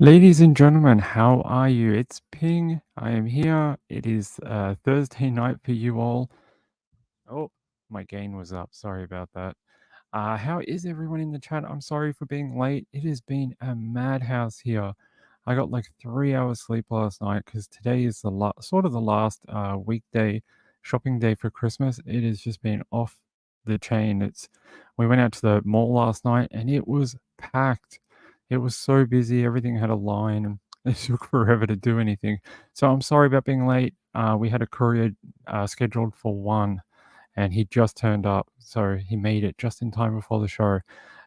Ladies and gentlemen, how are you? It's Ping. I am here. It is Thursday night for you all. Oh, my gain was up. Sorry about that. How is everyone in the chat? I'm sorry for being late. It has been a madhouse here. I got like 3 hours sleep last night because today is the sort of the last weekday shopping day for Christmas. It has just been off the chain. We went out to the mall last night and it was packed. It was so busy. Everything had a line and it took forever to do anything. So I'm sorry about being late. We had a courier scheduled for 1 and he just turned up. So he made it just in time before the show.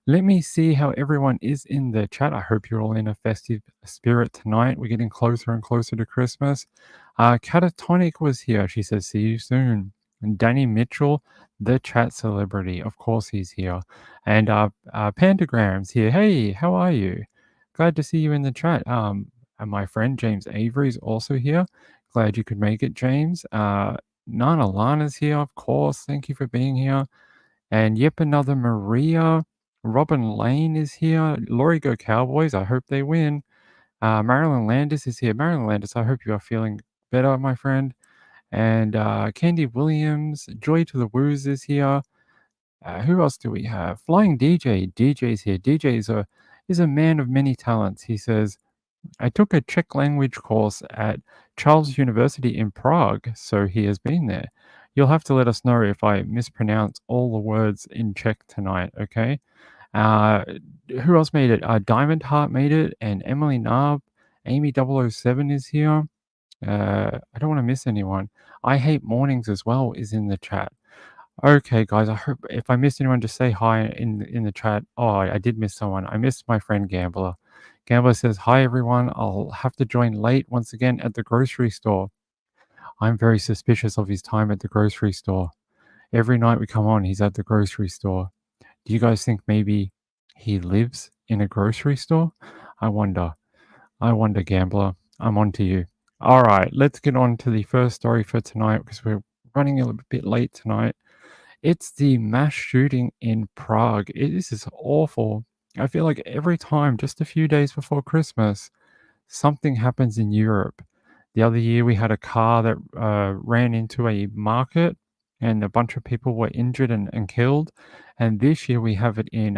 Let me see how everyone is in the chat. I hope you're all in a festive spirit tonight. We're getting closer and closer to Christmas. Catatonic was here. She says, see you soon. And Danny Mitchell, the chat celebrity. Of course, he's here. And Pandagram's here. Hey, how are you? Glad to see you in the chat. And my friend James Avery is also here. Glad you could make it, James. Nana Lana's here, of course. Thank you for being here. And yep, another Maria. Robin Lane is here. Laurie Go Cowboys. I hope they win. Marilyn Landis is here. Marilyn Landis, I hope you are feeling better, my friend. And Candy Williams. Joy to the Woos is here. Who else do we have? Flying DJ. DJ's here. DJ is a man of many talents. He says, I took a Czech language course at Charles University in Prague, so he has been there. You'll have to let us know if I mispronounce all the words in Czech tonight, okay? Uh, who else made it? Diamond Heart made it, and Emily Narb. Amy007 is here. I don't want to miss anyone. I Hate Mornings as well is in the chat. Okay, guys, I hope if I missed anyone, just say hi in the chat. Oh, I did miss someone. I missed my friend Gambler. Gambler says, hi, everyone. I'll have to join late once again at the grocery store. I'm very suspicious of his time at the grocery store. Every night we come on, he's at the grocery store. Do you guys think maybe he lives in a grocery store? I wonder. Gambler. I'm on to you. All right, let's get on to the first story for tonight because we're running a little bit late tonight. It's the mass shooting in Prague. This is awful. I feel like every time, just a few days before Christmas, something happens in Europe. The other year, we had a car that ran into a market and a bunch of people were injured and killed. And this year, we have it in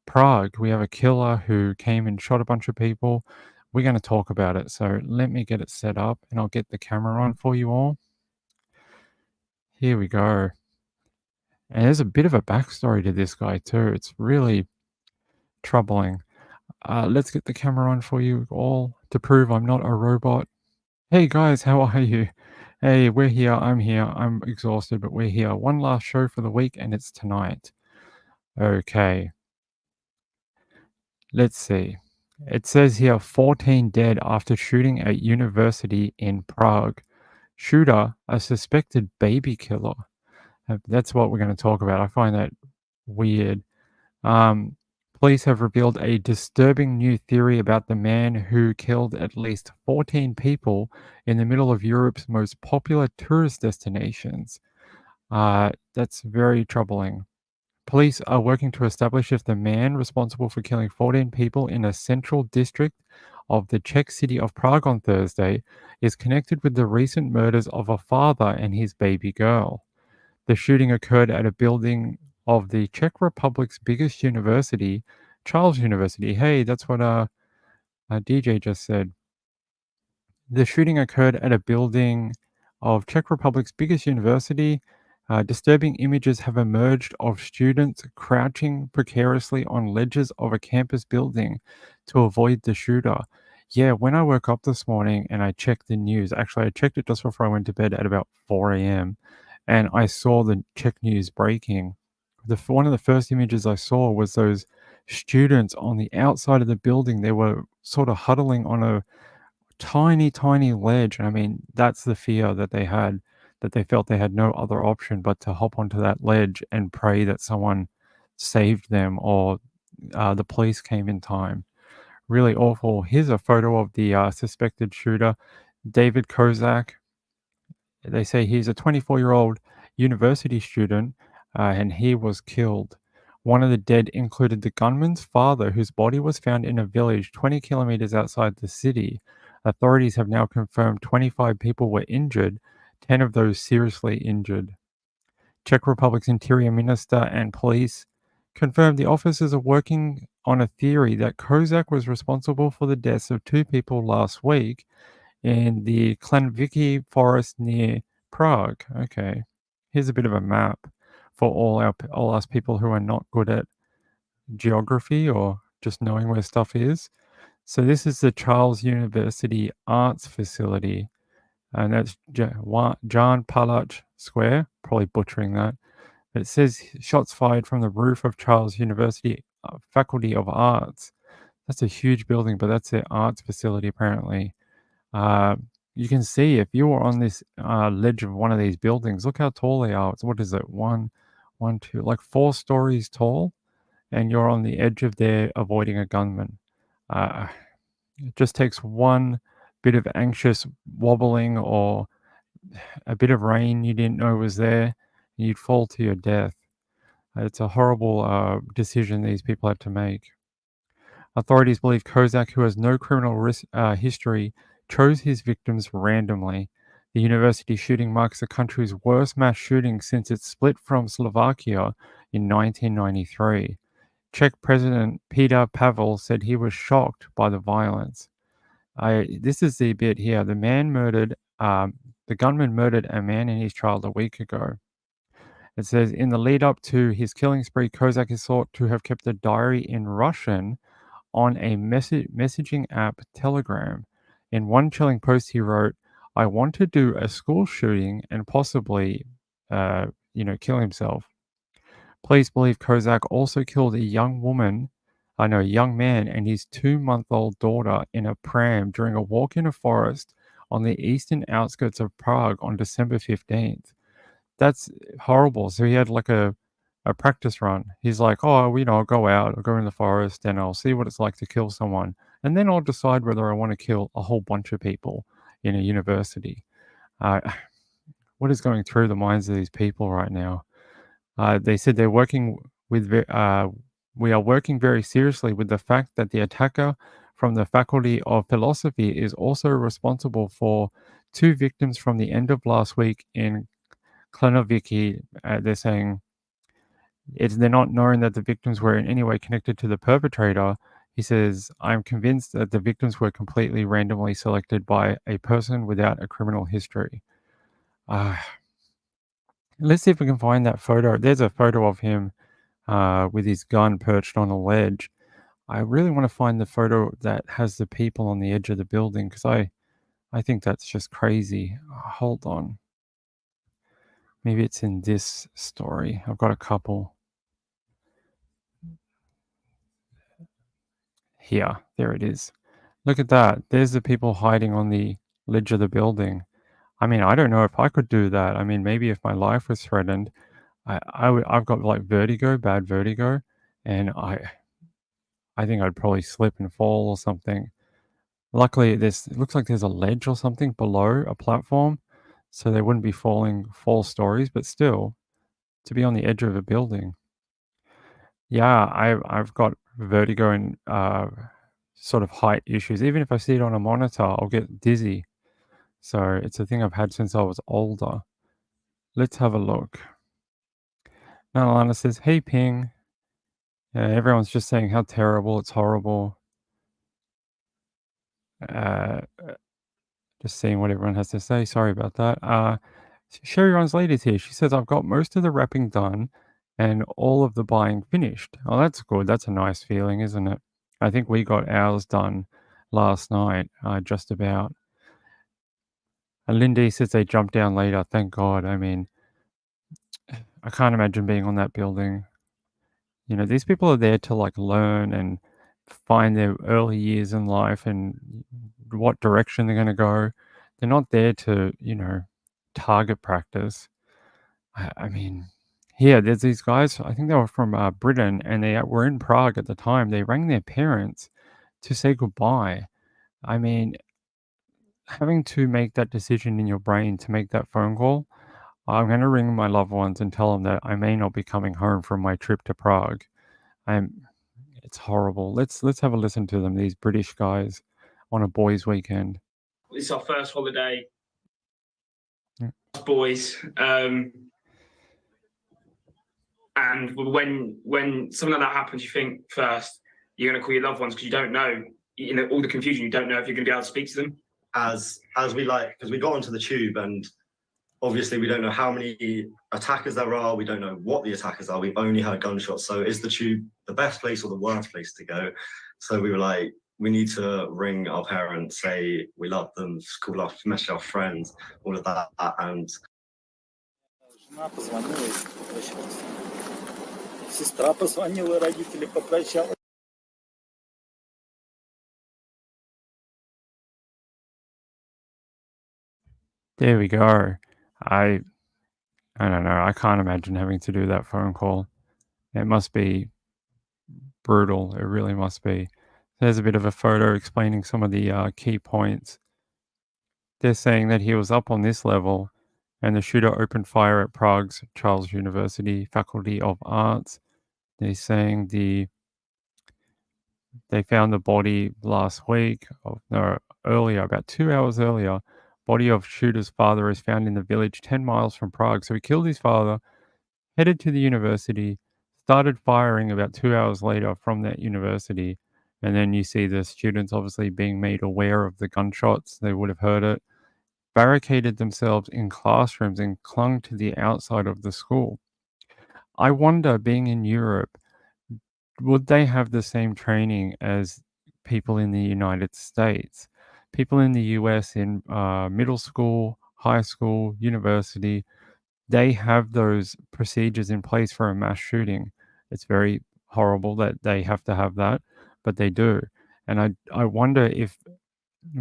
Prague. We have a killer who came and shot a bunch of people. We're going to talk about it. So let me get it set up and I'll get the camera on for you all. Here we go. And there's a bit of a backstory to this guy too. It's really troubling. Let's get the camera on for you all to prove I'm not a robot. Hey guys, how are you? Hey, we're here. I'm here. I'm exhausted, but we're here. One last show for the week, and it's tonight. Okay. Let's see. It says here 14 dead after shooting at university in Prague. Shooter, a suspected baby killer. That's what we're going to talk about. I find that weird. Police have revealed a disturbing new theory about the man who killed at least 14 people in the middle of Europe's most popular tourist destinations. That's very troubling. Police are working to establish if the man responsible for killing 14 people in a central district of the Czech city of Prague on Thursday is connected with the recent murders of a father and his baby girl. The shooting occurred at a building of the Czech Republic's biggest university, Charles University. Hey, that's what DJ just said. The shooting occurred at a building of Czech Republic's biggest university. Disturbing images have emerged of students crouching precariously on ledges of a campus building to avoid the shooter. Yeah, when I woke up this morning and I checked the news, actually, I checked it just before I went to bed at about 4 a.m. and I saw the Czech news breaking. One of the first images I saw was those students on the outside of the building. They were sort of huddling on a tiny ledge. And I mean, that's the fear that they had, that they felt they had no other option but to hop onto that ledge and pray that someone saved them or the police came in time. Really awful. Here's a photo of the suspected shooter, David Kozak. They say he's a 24-year-old university student and he was killed One of the dead included the gunman's father, whose body was found in a village 20 kilometers outside the city. Authorities have now confirmed 25 people were injured, 10 of those seriously injured. Czech Republic's interior minister and police confirmed the officers are working on a theory that Kozak was responsible for the deaths of two people last week in the Klenviky forest near Prague. Okay, here's a bit of a map for all us people who are not good at geography or just knowing where stuff is. So this is the Charles University Arts Facility, and that's Jan Palach Square. Probably butchering that. But it says shots fired from the roof of Charles University Faculty of Arts. That's a huge building, but that's their arts facility apparently. Uh, you can see if you were on this ledge of one of these buildings, look how tall they are. It's, what is it? One, two, like 4 stories tall, and you're on the edge of there avoiding a gunman. Uh, it just takes one bit of anxious wobbling or a bit of rain you didn't know was there, and you'd fall to your death. It's a horrible decision these people had to make. Authorities believe Kozak, who has no history, chose his victims randomly. The university shooting marks the country's worst mass shooting since it split from Slovakia in 1993. Czech President Peter Pavel said he was shocked by the violence. This is the bit here. The gunman murdered a man and his child a week ago. It says, in the lead up to his killing spree, Kozak is thought to have kept a diary in Russian on a messaging app, Telegram. In one chilling post, he wrote, I want to do a school shooting and possibly, kill himself. Police believe Kozak also killed a young man and his 2-month-old daughter in a pram during a walk in a forest on the eastern outskirts of Prague on December 15th. That's horrible. So he had like a practice run. He's like, oh, I'll go out, I'll go in the forest and I'll see what it's like to kill someone. And then I'll decide whether I want to kill a whole bunch of people in a university. Uh, what is going through the minds of these people right now? They said we are working very seriously with the fact that the attacker from the Faculty of Philosophy is also responsible for 2 victims from the end of last week in Klenoviki. They're saying they're not knowing that the victims were in any way connected to the perpetrator. He says, I'm convinced that the victims were completely randomly selected by a person without a criminal history. Let's see if we can find that photo. There's a photo of him with his gun perched on a ledge. I really want to find the photo that has the people on the edge of the building because I think that's just crazy. Hold on. Maybe it's in this story. I've got a couple. Here, there it is. Look at that. There's the people hiding on the ledge of the building. I mean, I don't know if I could do that. I mean, maybe if my life was threatened, I've got like bad vertigo, and I think I'd probably slip and fall or something. Luckily, it looks like there's a ledge or something below a platform, so they wouldn't be falling 4 stories. But still, to be on the edge of a building, yeah, I've got vertigo and sort of height issues. Even if I see it on a monitor, I'll get dizzy. So it's a thing I've had since I was older. Let's have a look. Nalana says, "Hey, Ping." Everyone's just saying how terrible, it's horrible. Uh, just seeing what everyone has to say. Sorry about that. Sherry Runs Late is here. She says, I've got most of the wrapping done and all of the buying finished. Oh, that's good. That's a nice feeling, isn't it? I think we got ours done last night, just about. And Lindy says they jumped down later. Thank God. I mean, I can't imagine being on that building. You know, these people are there to like learn and find their early years in life and what direction they're going to go. They're not there to, target practice. I mean, here, there's these guys, I think they were from Britain and they were in Prague at the time. They rang their parents to say goodbye. I mean, having to make that decision in your brain to make that phone call, I'm going to ring my loved ones and tell them that I may not be coming home from my trip to Prague. I'm It's horrible. Let's have a listen to them, these British guys, on a boys' weekend. It's our first holiday, Yeah. boys. And when something like that happens, you think first you're going to call your loved ones because you don't know, all the confusion. You don't know if you're going to be able to speak to them. As we because we got onto the tube and obviously we don't know how many attackers there are. We don't know what the attackers are. We've only heard gunshots. So is the tube the best place or the worst place to go? So we were like, we need to ring our parents, say we love them, call our message our friends, all of that. And Жена позвонила и попрощалась. Сестра позвонила, родители попрощалась. There we go. I I don't know. I can't imagine having to do that phone call. It must be brutal. It really must be. There's a bit of a photo explaining some of the key points. They're saying that he was up on this level, and the shooter opened fire at Prague's Charles University Faculty of Arts. They're saying they found the body last week, no, earlier, about 2 hours earlier. Body of shooter's father is found in the village 10 miles from Prague. So he killed his father, headed to the university, started firing about 2 hours later from that university. And then you see the students obviously being made aware of the gunshots. They would have heard it, barricaded themselves in classrooms and clung to the outside of the school. I wonder, being in Europe, would they have the same training as people in the United States? People in the US in middle school, high school, university, they have those procedures in place for a mass shooting. It's very horrible that they have to have that, but they do. And I wonder if,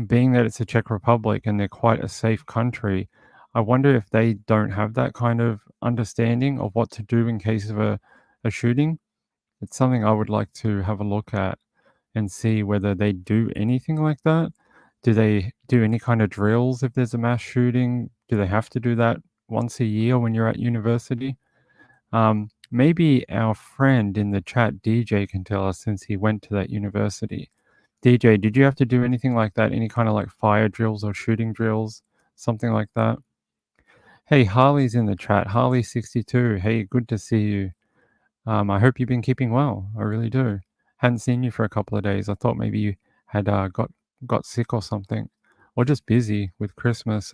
being that it's a Czech Republic and they're quite a safe country, I wonder if they don't have that kind of understanding of what to do in case of a shooting. It's something I would like to have a look at and see whether they do anything like that. Do they do any kind of drills if there's a mass shooting? Do they have to do that once a year when you're at university? Maybe our friend in the chat, DJ, can tell us since he went to that university. DJ, did you have to do anything like that? Any kind of like fire drills or shooting drills? Something like that? Hey, Harley's in the chat. Harley62. Hey, good to see you. I hope you've been keeping well. I really do. Hadn't seen you for a couple of days. I thought maybe you had got sick or something, or just busy with Christmas.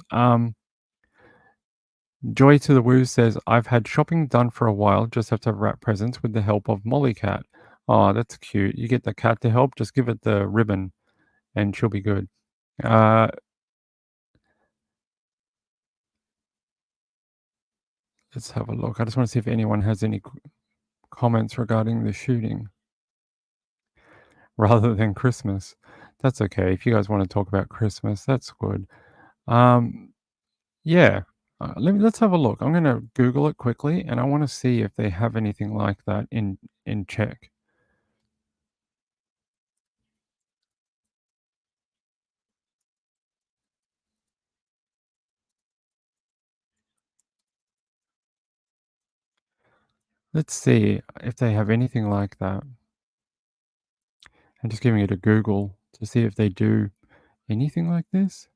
Joy to the Woo says, I've had shopping done for a while. Just have to wrap presents with the help of Molly Cat. Oh, that's cute. You get the cat to help. Just give it the ribbon, and she'll be good. Let's have a look. I just want to see if anyone has any comments regarding the shooting rather than Christmas. That's okay. If you guys want to talk about Christmas, that's good. Yeah. Let's have a look. I'm going to Google it quickly, and I want to see if they have anything like that in Czech. Let's see if they have anything like that. I'm just giving it a Google to see if they do anything like this.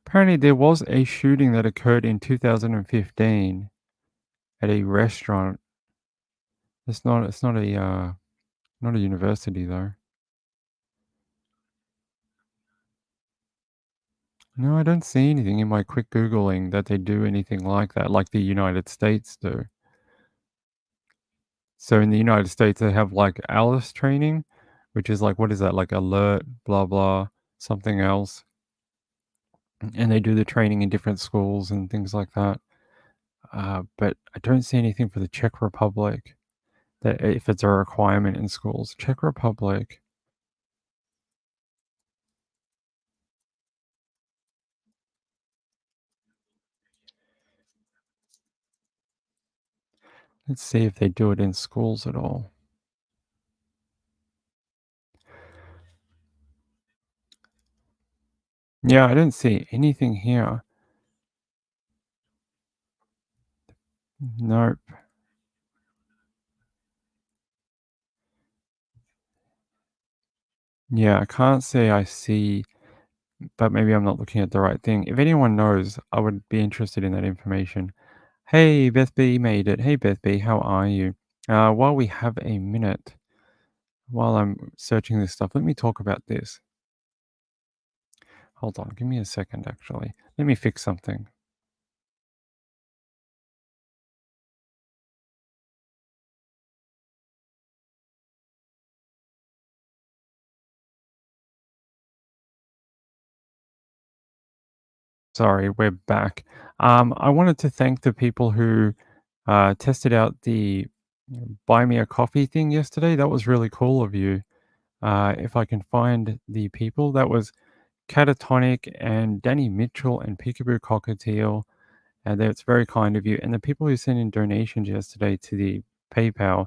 Apparently, there was a shooting that occurred in 2015 at a restaurant. It's not a university though. No, I don't see anything in my quick Googling that they do anything like that, like the United States do. So in the United States, they have like ALICE training, which is like, what is that? Like alert, blah, blah, something else. And they do the training in different schools and things like that. But I don't see anything for the Czech Republic that if it's a requirement in schools. Czech Republic. Let's see if they do it in schools at all. Yeah, I don't see anything here. Nope. Yeah, I can't say I see, but maybe I'm not looking at the right thing. If anyone knows, I would be interested in that information. Hey, Beth B made it. Hey, Beth B, how are you? While we have a minute, while I'm searching this stuff, let me talk about this. Hold on, give me a second, actually. Let me fix something. Sorry, we're back. I wanted to thank the people who tested out the buy me a coffee thing yesterday. That was really cool of you. If I can find the people, that was Catatonic and Danny Mitchell and Peekaboo Cockatiel. And that's very kind of you. And the people who sent in donations yesterday to the PayPal,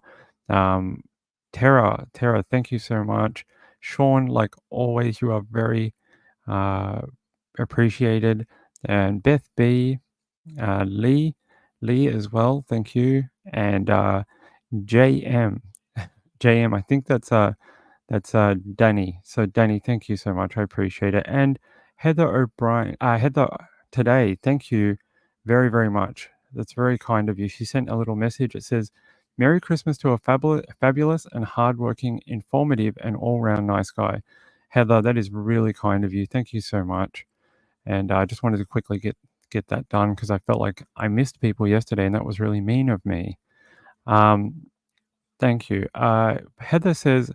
um, Tara, thank you so much. Sean, like always, you are very uh, appreciated. And Beth B, Lee as well, thank you. And JM, JM, I think that's Danny. So Danny, thank you so much. I appreciate it. And Heather O'Brien, Heather today, thank you very, very much. That's very kind of you. She sent a little message. It says, Merry Christmas to a fabulous and hardworking, informative, and all-round nice guy. Heather, that is really kind of you. Thank you so much. And I just wanted to quickly get that done because I felt like I missed people yesterday, and that was really mean of me. Um, thank you. Heather says,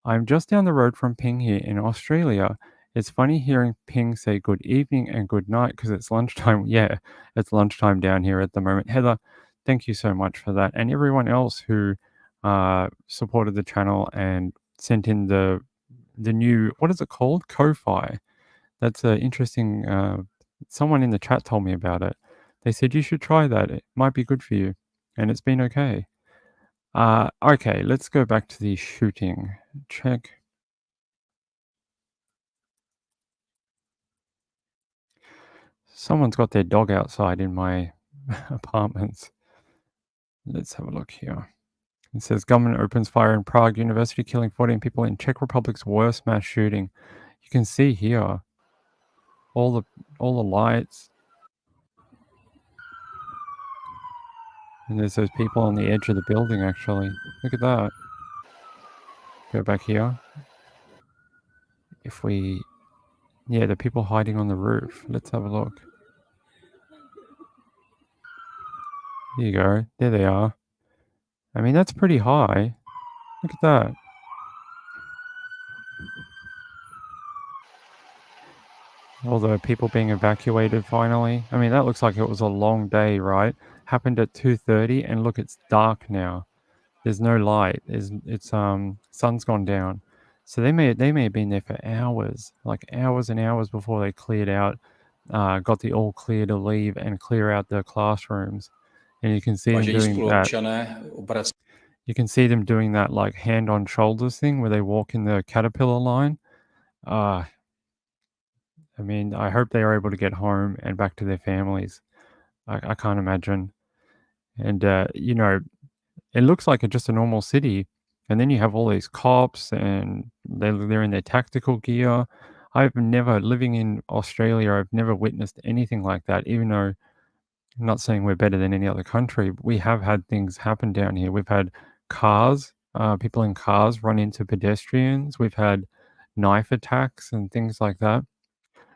I'm just down the road from Ping here in Australia. It's funny hearing Ping say good evening and good night because it's lunchtime. Yeah, it's lunchtime down here at the moment. Heather, thank you so much for that. And everyone else who supported the channel and sent in the new, what is it called? Ko-Fi. That's an interesting, someone in the chat told me about it. They said you should try that. It might be good for you. And it's been okay. Okay, let's go back to the shooting. Check. Someone's got their dog outside in my apartments. Let's have a look here. It says government opens fire in Prague University, killing 14 people in Czech Republic's worst mass shooting. You can see here all the lights. And there's those people on the edge of the building actually. Look at that. Go back here. If we yeah, the people hiding on the roof. Let's have a look. Here you go. There they are. I mean, that's pretty high. Look at that. All the people being evacuated finally. I mean, that looks like it was a long day, right? Happened at 2:30 and look, it's dark now. There's no light. It's sun's gone down. So they may have been there for hours, like hours and hours before they cleared out, got the all clear to leave and clear out the classrooms. And you can see them doing that. You can see them doing that like hand on shoulders thing where they walk in the caterpillar line. I mean, I hope they are able to get home and back to their families. I can't imagine. And, it looks like just a normal city. And then you have all these cops and they're in their tactical gear. I've never, living in Australia, I've never witnessed anything like that, even though I'm not saying we're better than any other country. But we have had things happen down here. We've had cars, people in cars run into pedestrians. We've had knife attacks and things like that.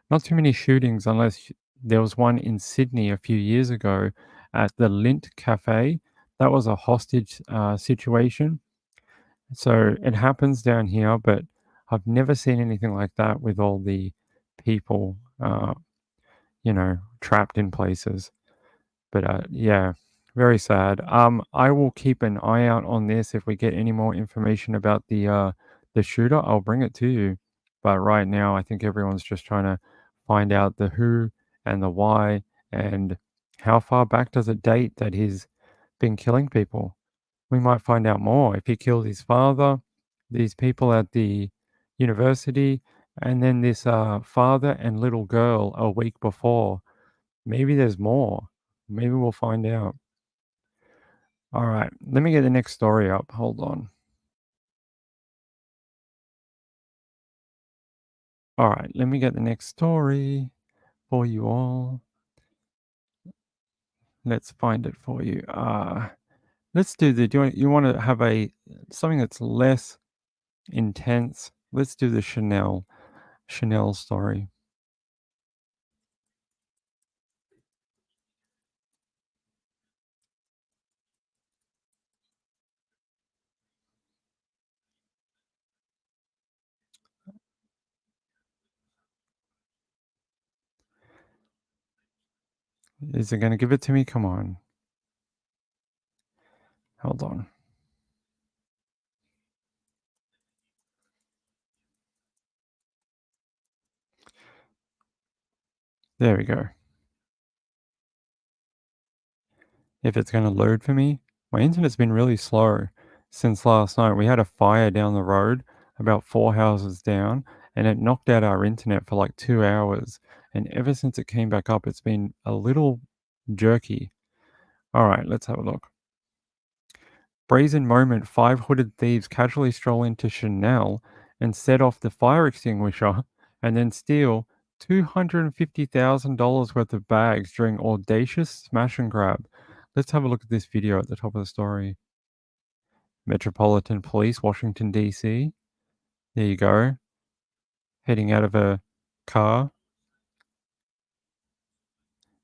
Not too many shootings unless there was one in Sydney a few years ago at the Lint Cafe. That was a hostage situation. So it happens down here, but I've never seen anything like that with all the people, trapped in places. But yeah, very sad. I will keep an eye out on this. If we get any more information about the shooter, I'll bring it to you. But right now, I think everyone's just trying to find out the who and the why and how far back does it date that he's been killing people. We might find out more if he killed his father, these people at the university, and then this father and little girl a week before. Maybe there's more. Maybe we'll find out. All right, let me get the next story up. Hold on. All right, let me get the next story for you all. Let's find it for you. Let's do the. Do you want to have something that's less intense? Let's do the Chanel story. Is it going to give it to me? Come on. Hold on. There we go. If it's going to load for me. My internet's been really slow since last night. We had a fire down the road about 4 houses down, and it knocked out our internet for like 2 hours. And ever since it came back up, it's been a little jerky. All right, let's have a look. Brazen moment, 5 hooded thieves casually stroll into Chanel and set off the fire extinguisher and then steal $250,000 worth of bags during audacious smash and grab. Let's have a look at this video at the top of the story. Metropolitan Police, Washington, D.C. There you go. Heading out of a car.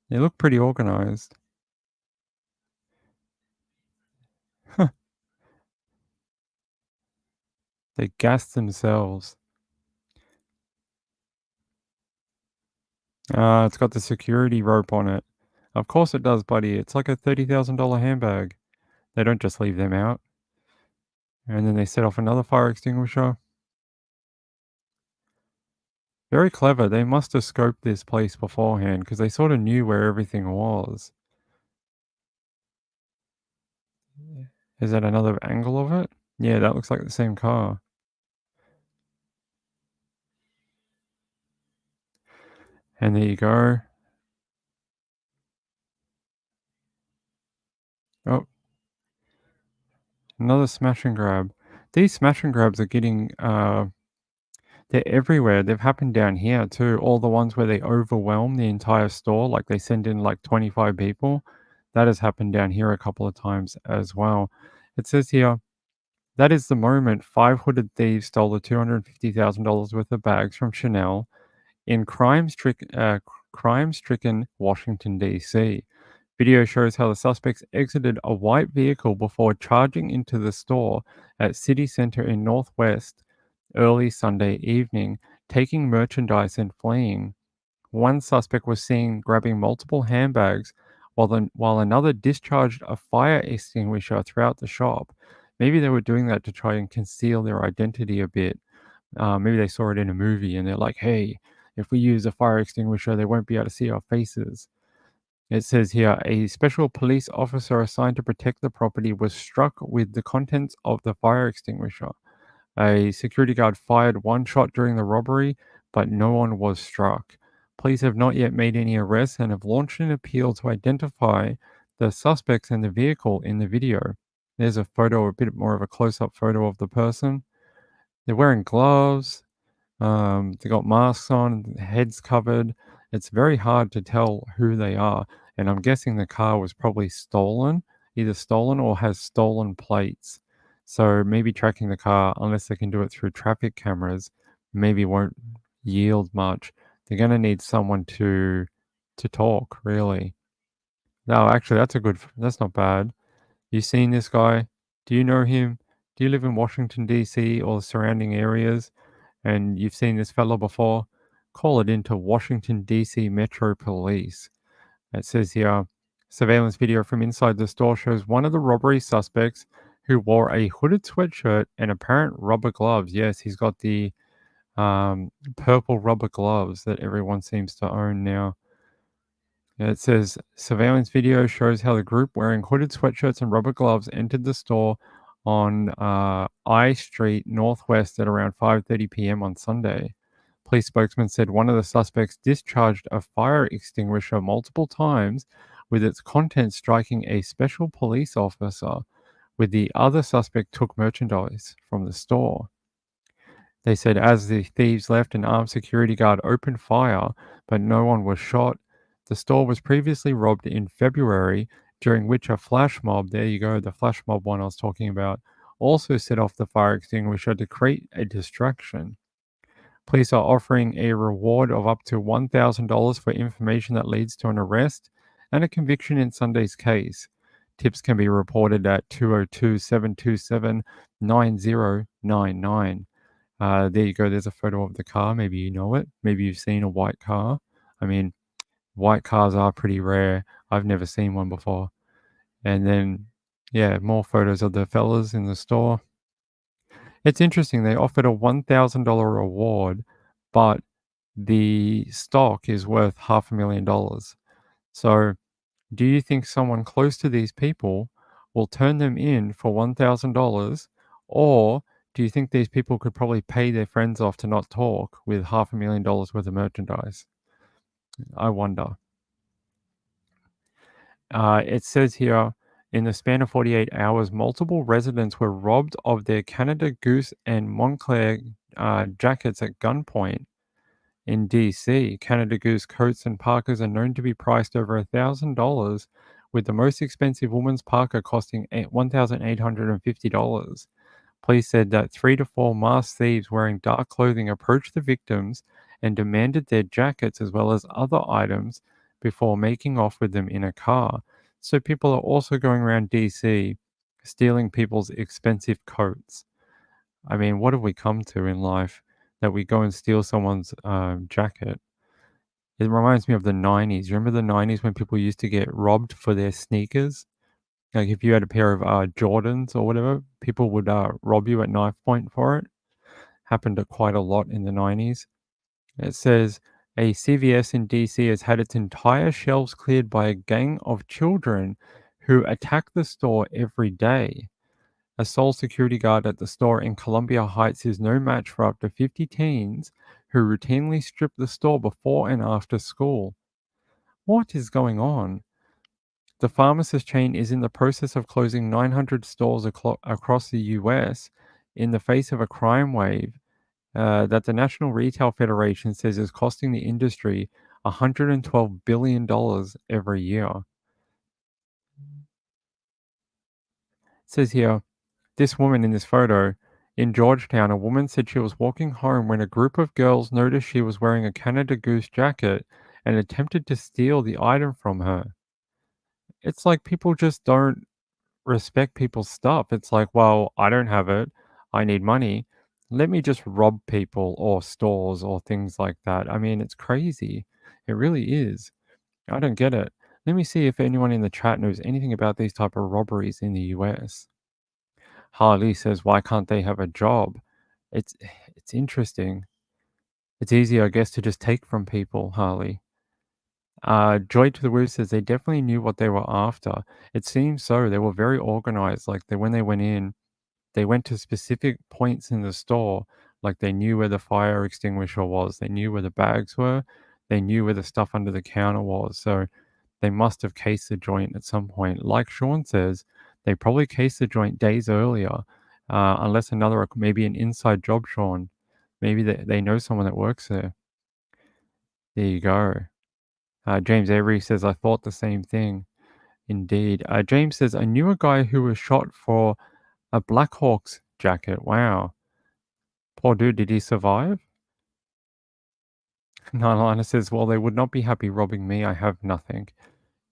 They look pretty organized. They gassed themselves. It's got the security rope on it. Of course it does, buddy. It's like a $30,000 handbag. They don't just leave them out. And then they set off another fire extinguisher. Very clever. They must have scoped this place beforehand because they sort of knew where everything was. Is that another angle of it? Yeah, that looks like the same car. And there you go. Oh. Another smash and grab. These smash and grabs are getting, they're everywhere. They've happened down here too. All the ones where they overwhelm the entire store, like they send in like 25 people. That has happened down here a couple of times as well. It says here, that is the moment 5 hooded thieves stole the $250,000 worth of bags from Chanel in crime-stricken Washington, D.C. Video shows how the suspects exited a white vehicle before charging into the store at City Center in Northwest early Sunday evening, taking merchandise and fleeing. One suspect was seen grabbing multiple handbags while another discharged a fire extinguisher throughout the shop. Maybe they were doing that to try and conceal their identity a bit. Maybe they saw it in a movie and they're like, hey, if we use a fire extinguisher, they won't be able to see our faces. It says here, a special police officer assigned to protect the property was struck with the contents of the fire extinguisher. A security guard fired one shot during the robbery, but no one was struck. Police have not yet made any arrests and have launched an appeal to identify the suspects in the vehicle in the video. There's a photo, a bit more of a close-up photo of the person. They're wearing gloves. They got masks on, heads covered. It's very hard to tell who they are. And I'm guessing the car was probably stolen, either stolen or has stolen plates. So maybe tracking the car, unless they can do it through traffic cameras, maybe won't yield much. They're going to need someone to talk, really. No, actually, that's not bad. You seen this guy? Do you know him? Do you live in Washington, D.C. or the surrounding areas? And you've seen this fellow before? Call it into Washington, D.C. Metro Police. It says here, surveillance video from inside the store shows one of the robbery suspects who wore a hooded sweatshirt and apparent rubber gloves. Yes, he's got the purple rubber gloves that everyone seems to own now. It says surveillance video shows how the group wearing hooded sweatshirts and rubber gloves entered the store on I Street Northwest at around 5:30 p.m. on Sunday. Police spokesman said one of the suspects discharged a fire extinguisher multiple times, with its contents striking a special police officer, with the other suspect took merchandise from the store. They said as the thieves left, an armed security guard opened fire, but no one was shot. The store was previously robbed in February, during which a flash mob, there you go, the flash mob one I was talking about, also set off the fire extinguisher to create a distraction. Police are offering a reward of up to $1,000 for information that leads to an arrest and a conviction in Sunday's case. Tips can be reported at 202-727-9099. There you go. There's a photo of the car. Maybe you know it. Maybe you've seen a white car. I mean, white cars are pretty rare. I've never seen one before. And then, yeah, more photos of the fellas in the store. It's interesting. They offered a $1,000 reward, but the stock is worth $500,000. So, do you think someone close to these people will turn them in for $1,000, or do you think these people could probably pay their friends off to not talk with $500,000 worth of merchandise? I wonder. It says here, in the span of 48 hours, multiple residents were robbed of their Canada Goose and Montclair jackets at gunpoint. In DC, Canada Goose coats and parkas are known to be priced over $1,000, with the most expensive woman's parka costing $1,850. Police said that 3 to 4 masked thieves wearing dark clothing approached the victims and demanded their jackets as well as other items before making off with them in a car. So people are also going around DC stealing people's expensive coats. I mean, what have we come to in life that we go and steal someone's jacket? It reminds me of the 90s. Remember the 90s when people used to get robbed for their sneakers? Like if you had a pair of Jordans or whatever, people would rob you at knife point for it. Happened quite a lot in the 90s. It says a CVS in DC has had its entire shelves cleared by a gang of children who attack the store every day. A sole security guard at the store in Columbia Heights is no match for up to 50 teens who routinely strip the store before and after school. What is going on? The pharmacist chain is in the process of closing 900 stores across the US in the face of a crime wave that the National Retail Federation says is costing the industry $112 billion every year. It says here, this woman in this photo, in Georgetown, a woman said she was walking home when a group of girls noticed she was wearing a Canada Goose jacket and attempted to steal the item from her. It's like people just don't respect people's stuff. It's like, well, I don't have it. I need money. Let me just rob people or stores or things like that. I mean, it's crazy. It really is. I don't get it. Let me see if anyone in the chat knows anything about these type of robberies in the US. Harley says, why can't they have a job? It's it's interesting. It's easy, I guess, to just take from people, Harley. Joy to the Woo says they definitely knew what they were after. It seems so. They were very organized. Like when they went in, they went to specific points in the store. Like they knew where the fire extinguisher was. They knew where the bags were. They knew where the stuff under the counter was. So they must have cased the joint at some point. Like Sean says, they probably cased the joint days earlier, unless maybe an inside job, Sean. Maybe they know someone that works there. There you go. James Avery says, I thought the same thing. Indeed. James says, I knew a guy who was shot for a Blackhawks jacket. Wow. Poor dude, did he survive? Nana says, well, they would not be happy robbing me. I have nothing.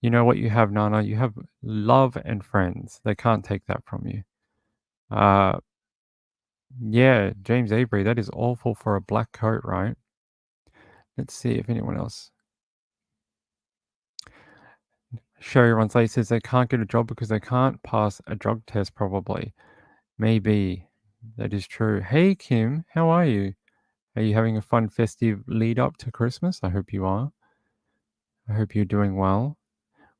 You know what you have, Nana? You have love and friends. They can't take that from you. Yeah, James Avery, that is awful for a black coat, right? Let's see if anyone else. Sherry Ronsley says they can't get a job because they can't pass a drug test, probably. Maybe. That is true. Hey, Kim, how are you? Are you having a fun festive lead up to Christmas? I hope you are. I hope you're doing well.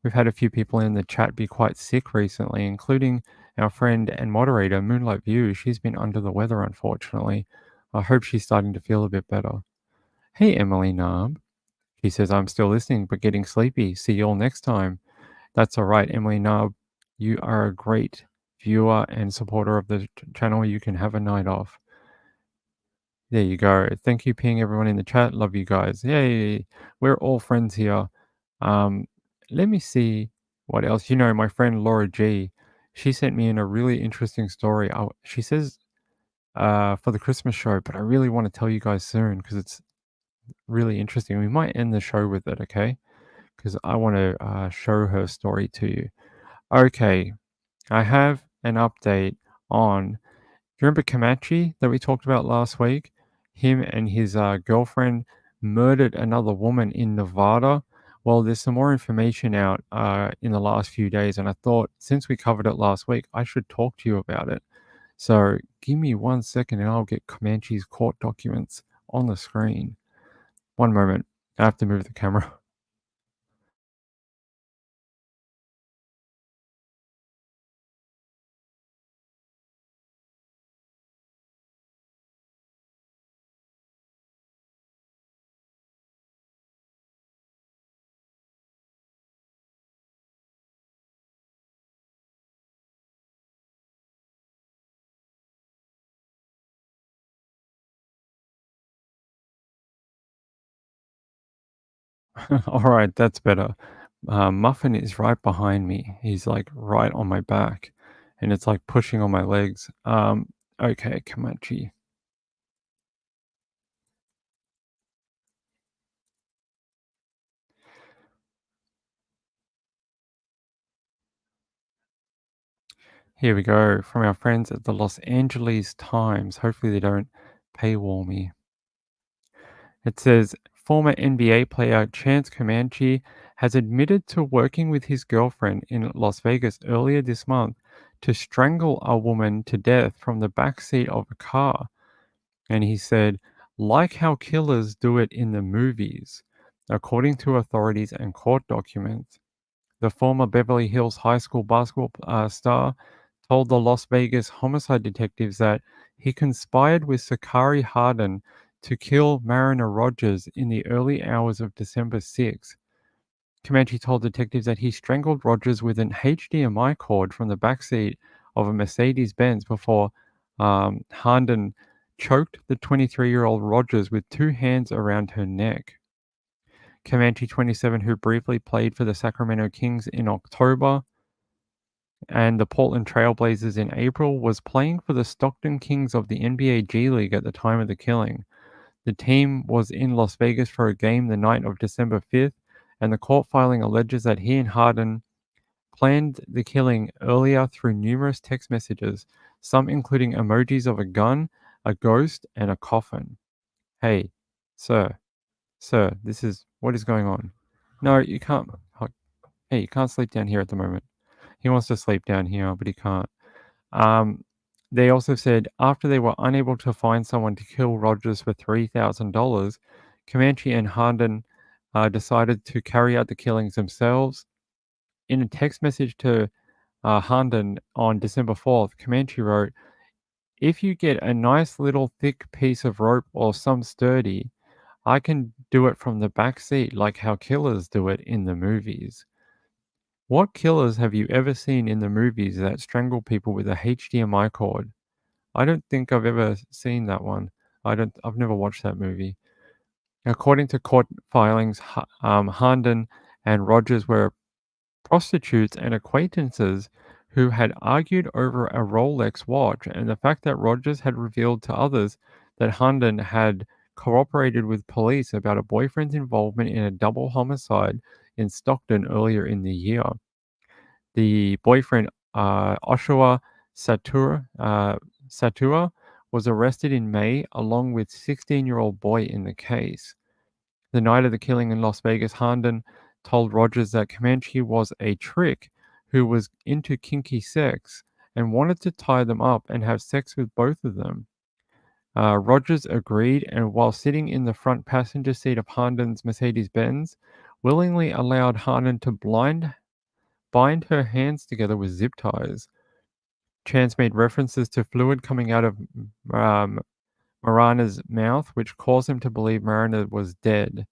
We've had a few people in the chat be quite sick recently, including our friend and moderator, Moonlight View. She's been under the weather, unfortunately. I hope she's starting to feel a bit better. Hey, Emily Narb. She says, I'm still listening, but getting sleepy. See you all next time. That's all right, Emily Narb. You are a great viewer and supporter of the channel. You can have a night off. There you go. Thank you, Ping, everyone in the chat. Love you guys. Yay. We're all friends here. Let me see what else. You know, my friend Laura G, she sent me in a really interesting story. She says for the Christmas show, but I really want to tell you guys soon because it's really interesting. We might end the show with it, okay? Because I want to show her story to you. Okay, I have an update on. Do you remember Camache that we talked about last week? Him and his girlfriend murdered another woman in Nevada. Well, there's some more information out in the last few days, and I thought since we covered it last week, I should talk to you about it. So give me 1 second and I'll get Comanche's court documents on the screen. One moment. I have to move the camera. All right, that's better. Muffin is right behind me. He's like right on my back, and it's like pushing on my legs. Okay, Comanche. Here we go from our friends at the Los Angeles Times. Hopefully, they don't paywall me. It says former NBA player Chance Comanche has admitted to working with his girlfriend in Las Vegas earlier this month to strangle a woman to death from the back seat of a car. And he said, like how killers do it in the movies. According to authorities and court documents, the former Beverly Hills High School basketball star told the Las Vegas homicide detectives that he conspired with Sakari Hardin to kill Marina Rogers in the early hours of December 6. Comanche told detectives that he strangled Rogers with an HDMI cord from the backseat of a Mercedes-Benz before Hardin choked the 23-year-old Rogers with two hands around her neck. Comanche, 27, who briefly played for the Sacramento Kings in October and the Portland Trail Blazers in April, was playing for the Stockton Kings of the NBA G League at the time of the killing. The team was in Las Vegas for a game the night of December 5th, and the court filing alleges that he and Hardin planned the killing earlier through numerous text messages, some including emojis of a gun, a ghost, and a coffin. Hey, sir, this is what is going on. No, you can't. Hey, you can't sleep down here at the moment. He wants to sleep down here, but he can't. They also said after they were unable to find someone to kill Rogers for $3,000, Comanche and Hardin decided to carry out the killings themselves. In a text message to Hardin on December 4th, Comanche wrote, "If you get a nice little thick piece of rope or some sturdy, I can do it from the back seat like how killers do it in the movies." What killers have you ever seen in the movies that strangle people with a HDMI cord? I don't think I've ever seen that one. I've never watched that movie. According to court filings, Hardin and Rogers were prostitutes and acquaintances who had argued over a Rolex watch, and the fact that Rogers had revealed to others that Hardin had cooperated with police about a boyfriend's involvement in a double homicide in Stockton earlier in the year. The boyfriend, Oshua Satua, was arrested in May along with 16-year-old boy in the case. The night of the killing in Las Vegas, Hardin told Rogers that Comanche was a trick who was into kinky sex and wanted to tie them up and have sex with both of them. Rogers agreed, and while sitting in the front passenger seat of Hardin's Mercedes-Benz, willingly allowed Hardin to bind her hands together with zip ties. Chance made references to fluid coming out of Marana's mouth, which caused him to believe Marana was dead.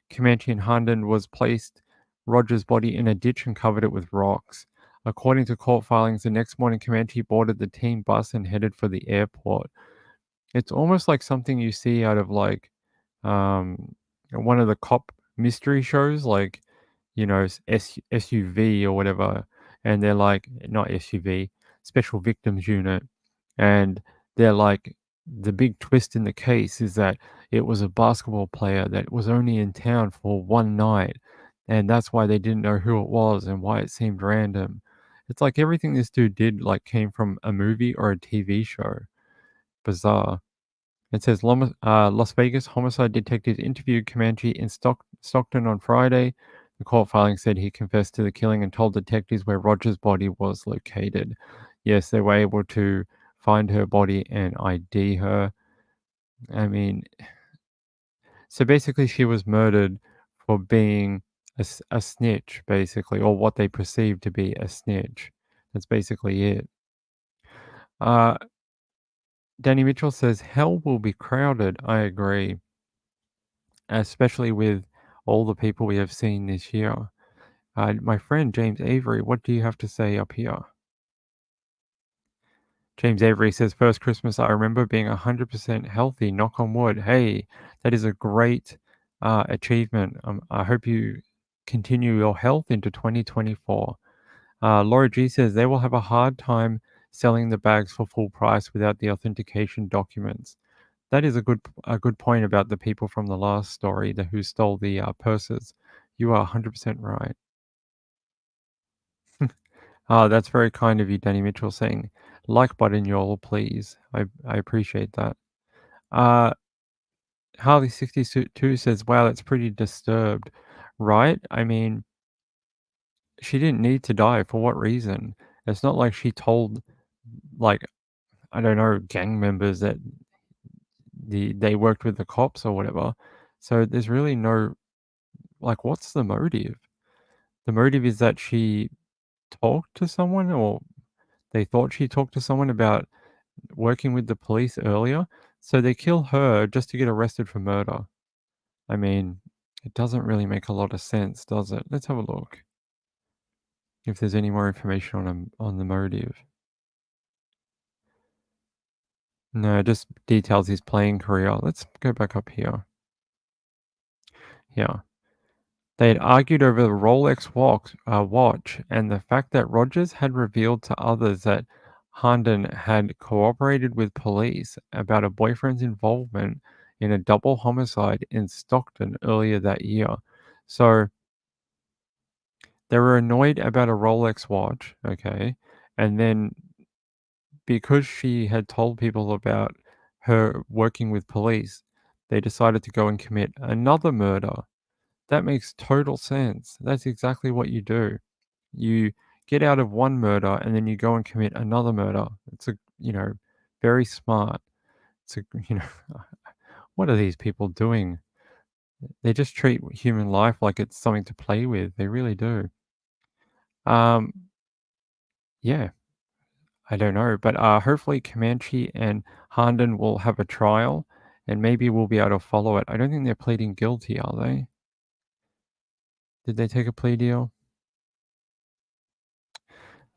Comanche and Hardin was placed Rogers' body in a ditch and covered it with rocks. According to court filings, the next morning Comanche boarded the team bus and headed for the airport. It's almost like something you see out of like one of the cop mystery shows, like SUV or whatever, and they're like not SUV, Special Victims Unit, and they're like the big twist in the case is that it was a basketball player that was only in town for one night, and that's why they didn't know who it was and why it seemed random. It's like everything this dude did like came from a movie or a TV show. Bizarre. It says Las Vegas homicide detectives interviewed Camache in Stockton on Friday. The court filing said he confessed to the killing and told detectives where Roger's body was located. Yes, they were able to find her body and ID her. I mean, so basically she was murdered for being a snitch, basically, or what they perceived to be a snitch. That's basically it. Uh, Danny Mitchell says, hell will be crowded. I agree. Especially with all the people we have seen this year. My friend James Avery, what do you have to say up here? James Avery says, first Christmas I remember being 100% healthy, knock on wood. Hey, that is a great achievement. I hope you continue your health into 2024. Laura G says, they will have a hard time selling the bags for full price without the authentication documents. That is a good point about the people from the last story who stole the purses. You are 100% right. That's very kind of you, Danny Mitchell, saying like button y'all, please. I appreciate that. Harley62 says, wow, that's pretty disturbed, right? I mean, she didn't need to die. For what reason? It's not like she told, like, I don't know, gang members that they worked with the cops or whatever. So there's really no, like, what's the motive? The motive is that she talked to someone, or they thought she talked to someone about working with the police earlier. So they kill her just to get arrested for murder. I mean, it doesn't really make a lot of sense, does it? Let's have a look. If there's any more information on the motive. No, it just details his playing career. Let's go back up here. Yeah. They had argued over the Rolex watch and the fact that Rogers had revealed to others that Harnden had cooperated with police about a boyfriend's involvement in a double homicide in Stockton earlier that year. So they were annoyed about a Rolex watch, okay? And then because she had told people about her working with police, they decided to go and commit another murder. That makes total sense. That's exactly what you do. You get out of one murder and then you go and commit another murder. It's very smart. It's what are these people doing? They just treat human life like it's something to play with. They really do. Um, yeah, I don't know, but hopefully Comanche and Harnden will have a trial, and maybe we'll be able to follow it. I don't think they're pleading guilty, are they? Did they take a plea deal?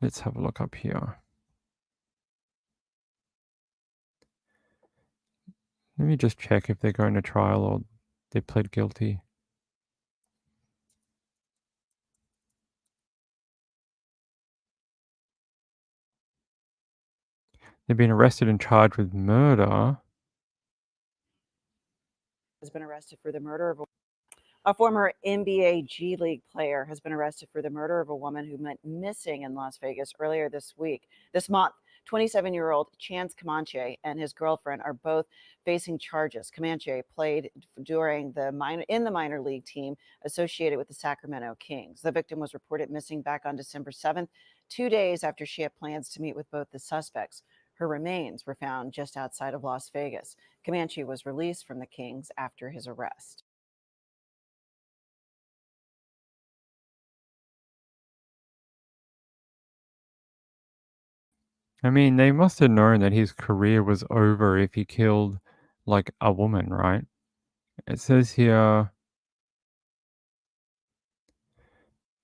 Let's have a look up here. Let me just check if they're going to trial or they pled guilty. They've been arrested and charged with murder. Has been arrested for the murder of a former NBA G League player has been arrested for the murder of a woman who went missing in Las Vegas earlier this month. 27-year-old Chance Camache and his girlfriend are both facing charges. Camache played in the minor league team associated with the Sacramento Kings. The victim was reported missing back on December 7th, 2 days after she had plans to meet with both the suspects. Her remains were found just outside of Las Vegas. Camache was released from the Kings after his arrest. I mean, they must have known that his career was over if he killed, like, a woman, right? It says here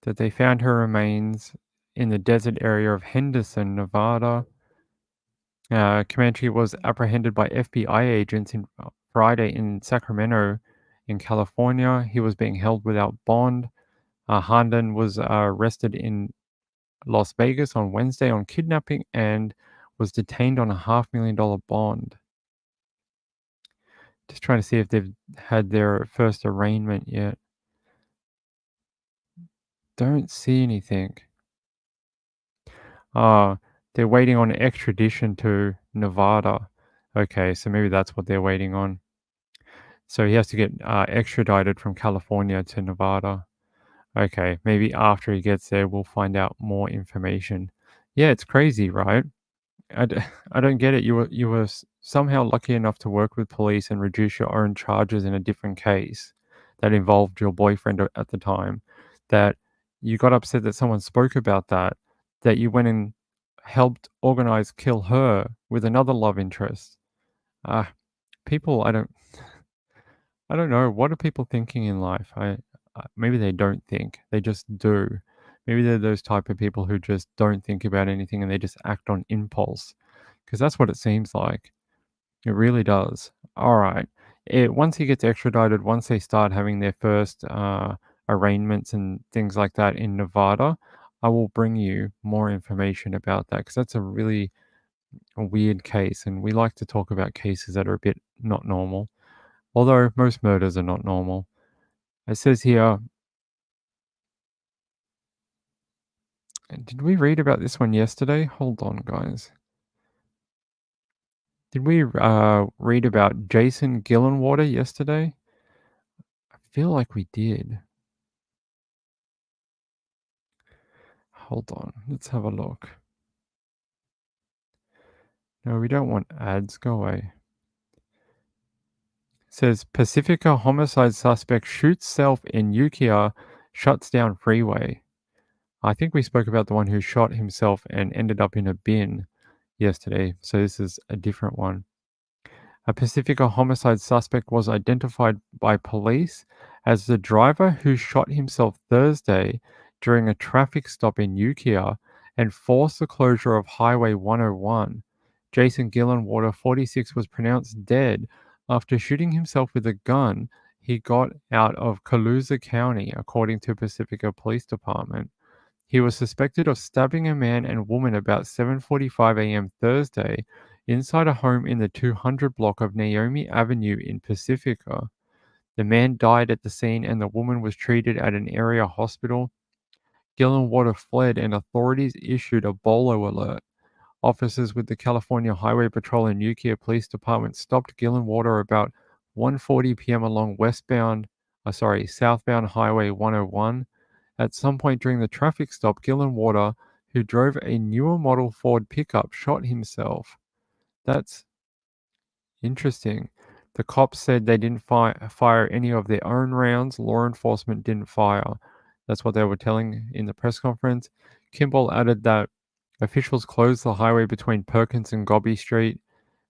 that they found her remains in the desert area of Henderson, Nevada. Camache was apprehended by FBI agents in Friday in Sacramento, in California. He was being held without bond. Harnden was arrested in Las Vegas on Wednesday on kidnapping and was detained on a $500,000 bond. Just trying to see if they've had their first arraignment yet. Don't see anything. They're waiting on extradition to Nevada. Okay, so maybe that's what they're waiting on. So he has to get extradited from California to Nevada. Okay, maybe after he gets there, we'll find out more information. Yeah, it's crazy, right? I don't get it. You were somehow lucky enough to work with police and reduce your own charges in a different case that involved your boyfriend at the time. That you got upset that someone spoke about that. That you went and helped organize kill her with another love interest. People, I don't know. What are people thinking in life? Maybe they don't think. They just do. Maybe they're those type of people who just don't think about anything and they just act on impulse. Because that's what it seems like. It really does. All right. Once he gets extradited, once they start having their first arraignments and things like that in Nevada, I will bring you more information about that because that's a really weird case. And we like to talk about cases that are a bit not normal. Although most murders are not normal. It says here, did we read about this one yesterday? Hold on, guys. Did we read about Jason Gillenwater yesterday? I feel like we did. Hold on, let's have a look. No, we don't want ads. Go away. It says Pacifica homicide suspect shoots self in Ukiah, shuts down freeway. I think we spoke about the one who shot himself and ended up in a bin yesterday. So this is a different one. A Pacifica homicide suspect was identified by police as the driver who shot himself Thursday during a traffic stop in Ukiah and forced the closure of Highway 101. Jason Gillenwater, 46, was pronounced dead after shooting himself with a gun he got out of Colusa County, according to Pacifica Police Department. He was suspected of stabbing a man and woman about 7:45 a.m. Thursday inside a home in the 200 block of Naomi Avenue in Pacifica. The man died at the scene and the woman was treated at an area hospital. Gillenwater fled and authorities issued a BOLO alert. Officers with the California Highway Patrol and Ukiah Police Department stopped Gillenwater about 1:40 p.m. along southbound Highway 101. At some point during the traffic stop, Gillenwater, who drove a newer model Ford pickup, shot himself. That's interesting. The cops said they didn't fire any of their own rounds. Law enforcement didn't fire. That's what they were telling in the press conference. Kimball added that officials closed the highway between Perkins and Gobby Street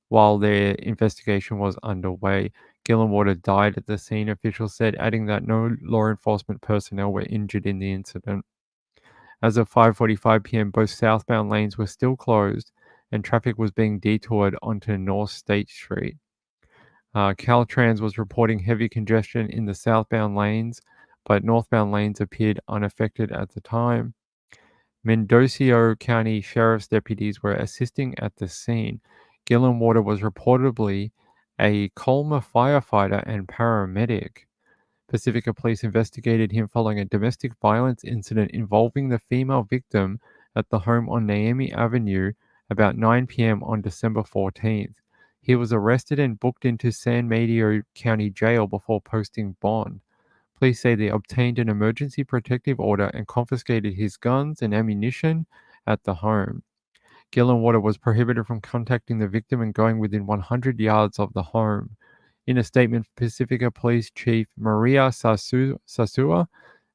while their investigation was underway. Gillenwater died at the scene, officials said, adding that no law enforcement personnel were injured in the incident. As of 5:45 p.m., both southbound lanes were still closed and traffic was being detoured onto North State Street. Caltrans was reporting heavy congestion in the southbound lanes, but northbound lanes appeared unaffected at the time. Mendocino County Sheriff's deputies were assisting at the scene. Gillenwater was reportedly a Colma firefighter and paramedic. Pacifica police investigated him following a domestic violence incident involving the female victim at the home on Naomi Avenue about 9 p.m. on December 14th. He was arrested and booked into San Mateo County Jail before posting bond. Police say they obtained an emergency protective order and confiscated his guns and ammunition at the home. Gillenwater was prohibited from contacting the victim and going within 100 yards of the home. In a statement, Pacifica Police Chief Maria Sasua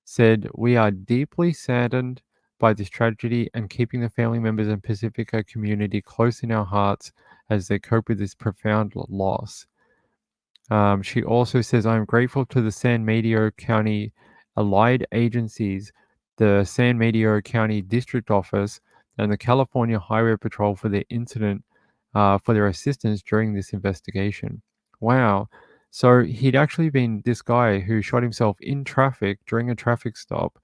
said, "We are deeply saddened by this tragedy and keeping the family members and Pacifica community close in our hearts as they cope with this profound loss." She also says, "I am grateful to the San Mateo County allied agencies, the San Mateo County District Office, and the California Highway Patrol for their incident for their assistance during this investigation. Wow. So he'd actually been this guy who shot himself in traffic during a traffic stop.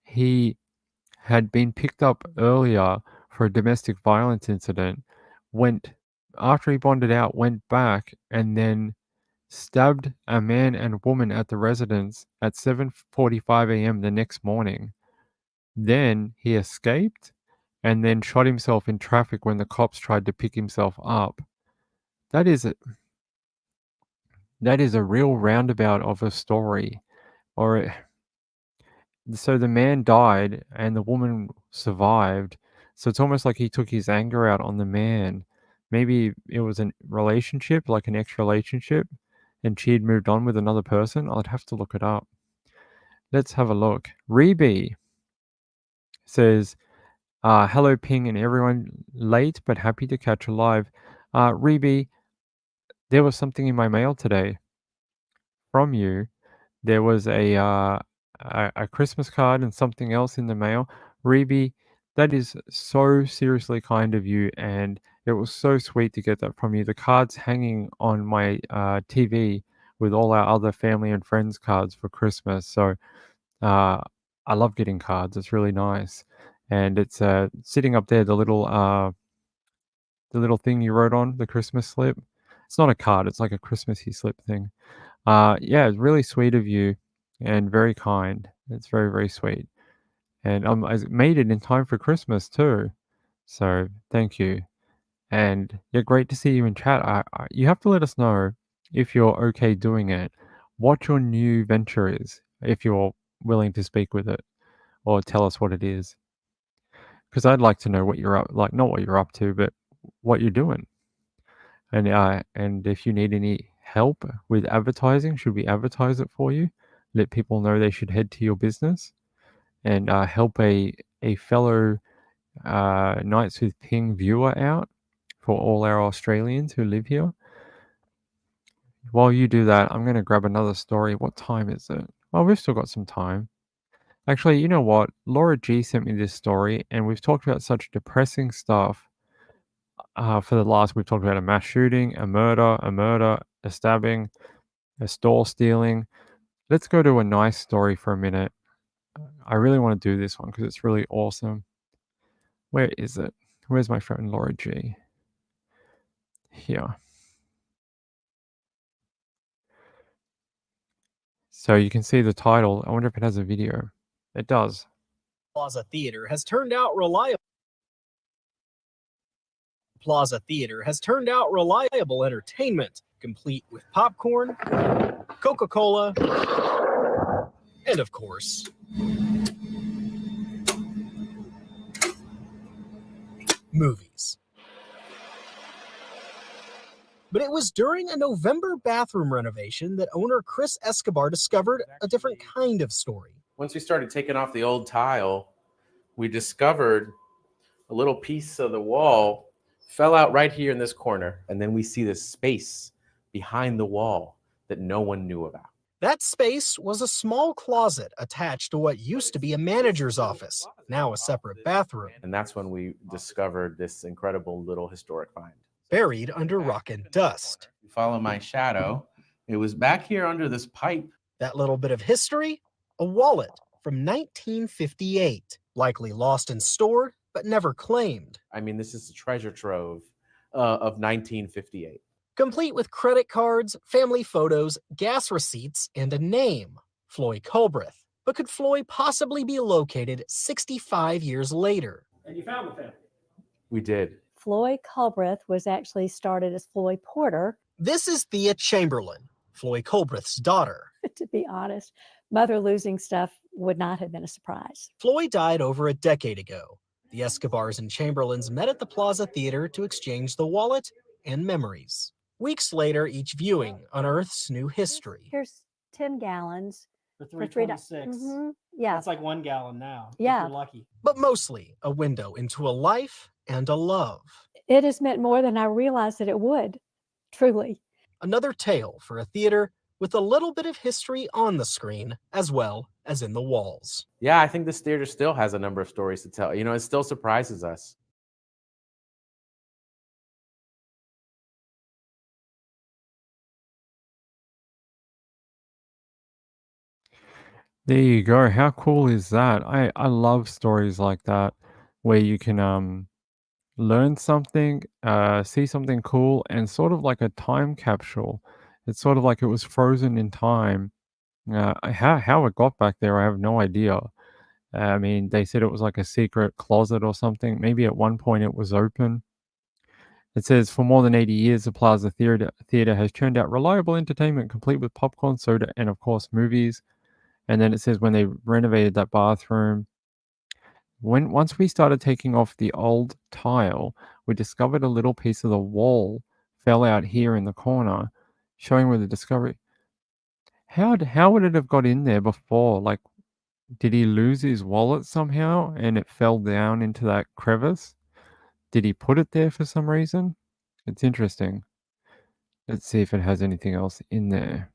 He had been picked up earlier for a domestic violence incident, went after he bonded out, went back and then stabbed a man and woman at the residence at 7:45 a.m. the next morning. Then he escaped and then shot himself in traffic when the cops tried to pick himself up. That is a real roundabout of a story. So the man died and the woman survived. So it's almost like he took his anger out on the man. Maybe it was a relationship, like an ex-relationship, and she had moved on with another person. I'd have to look it up. Let's have a look. Reby says, hello, Ping and everyone. Late, but happy to catch a live. Reby, there was something in my mail today from you. There was a Christmas card and something else in the mail. Reby, that is so seriously kind of you, and it was so sweet to get that from you. The card's hanging on my TV with all our other family and friends cards for Christmas. So I love getting cards. It's really nice, and it's sitting up there. The little thing you wrote on the Christmas slip. It's not a card. It's like a Christmassy slip thing. Yeah, it's really sweet of you and very kind. It's very, very sweet. And I made it in time for Christmas too. So thank you. And yeah, great to see you in chat. You have to let us know if you're okay doing it, what your new venture is, if you're willing to speak with it or tell us what it is. Because I'd like to know what you're up, like not what you're up to, but what you're doing. And if you need any help with advertising, should we advertise it for you? Let people know they should head to your business and help a fellow Nights with Ping viewer out for all our Australians who live here. While you do that, I'm going to grab another story. What time is it? Well, we've still got some time. Actually, you know what? Laura G sent me this story, and we've talked about such depressing stuff. For the last, we've talked about a mass shooting, a murder, a stabbing, a store stealing. Let's go to a nice story for a minute. I really want to do this one because it's really awesome. Where is it? Where's my friend Laura G? Here. So you can see the title. I wonder if it has a video. It does. Plaza Theater has turned out reliable. Plaza Theater has turned out reliable entertainment, complete with popcorn, Coca-Cola, and of course, movies. But it was during a November bathroom renovation that owner Chris Escobar discovered a different kind of story. Once we started taking off the old tile, we discovered a little piece of the wall fell out right here in this corner. And then we see this space behind the wall that no one knew about. That space was a small closet attached to what used to be a manager's office, now a separate bathroom. And that's when we discovered this incredible little historic find. Buried under rock and dust. Follow my shadow. It was back here under this pipe. That little bit of history, a wallet from 1958, likely lost and stored, but never claimed. I mean, this is a treasure trove of 1958. Complete with credit cards, family photos, gas receipts, and a name, Floyd Culbreth. But could Floyd possibly be located 65 years later? And you found the family. We did. Floyd Culbreth was actually started as Floyd Porter. This is Thea Chamberlain, Floyd Culbreth's daughter. To be honest, mother losing stuff would not have been a surprise. Floyd died over a decade ago. The Escobars and Chamberlains met at the Plaza Theater to exchange the wallet and memories. Weeks later, each viewing unearths new history. Here's 10 gallons. For $3.26. Yeah. That's like 1 gallon now. Yeah. If you're lucky. But mostly a window into a life and a love. It has meant more than I realized that it would, truly. Another tale for a theater with a little bit of history on the screen as well as in the walls. Yeah, I think this theater still has a number of stories to tell. You know, it still surprises us. There you go. How cool is that? I love stories like that where you can learn something, see something cool, and sort of like a time capsule. It's sort of like it was frozen in time. How it got back there, I have no idea. I mean, they said it was like a secret closet or something. Maybe at one point it was open. It says for more than 80 years, the Plaza Theater has churned out reliable entertainment complete with popcorn, soda, and of course movies. And then it says when they renovated that bathroom, once we started taking off the old tile, we discovered a little piece of the wall fell out here in the corner, showing where the discovery. How would it have got in there before? Like, did he lose his wallet somehow and it fell down into that crevice? Did he put it there for some reason? It's interesting. Let's see if it has anything else in there.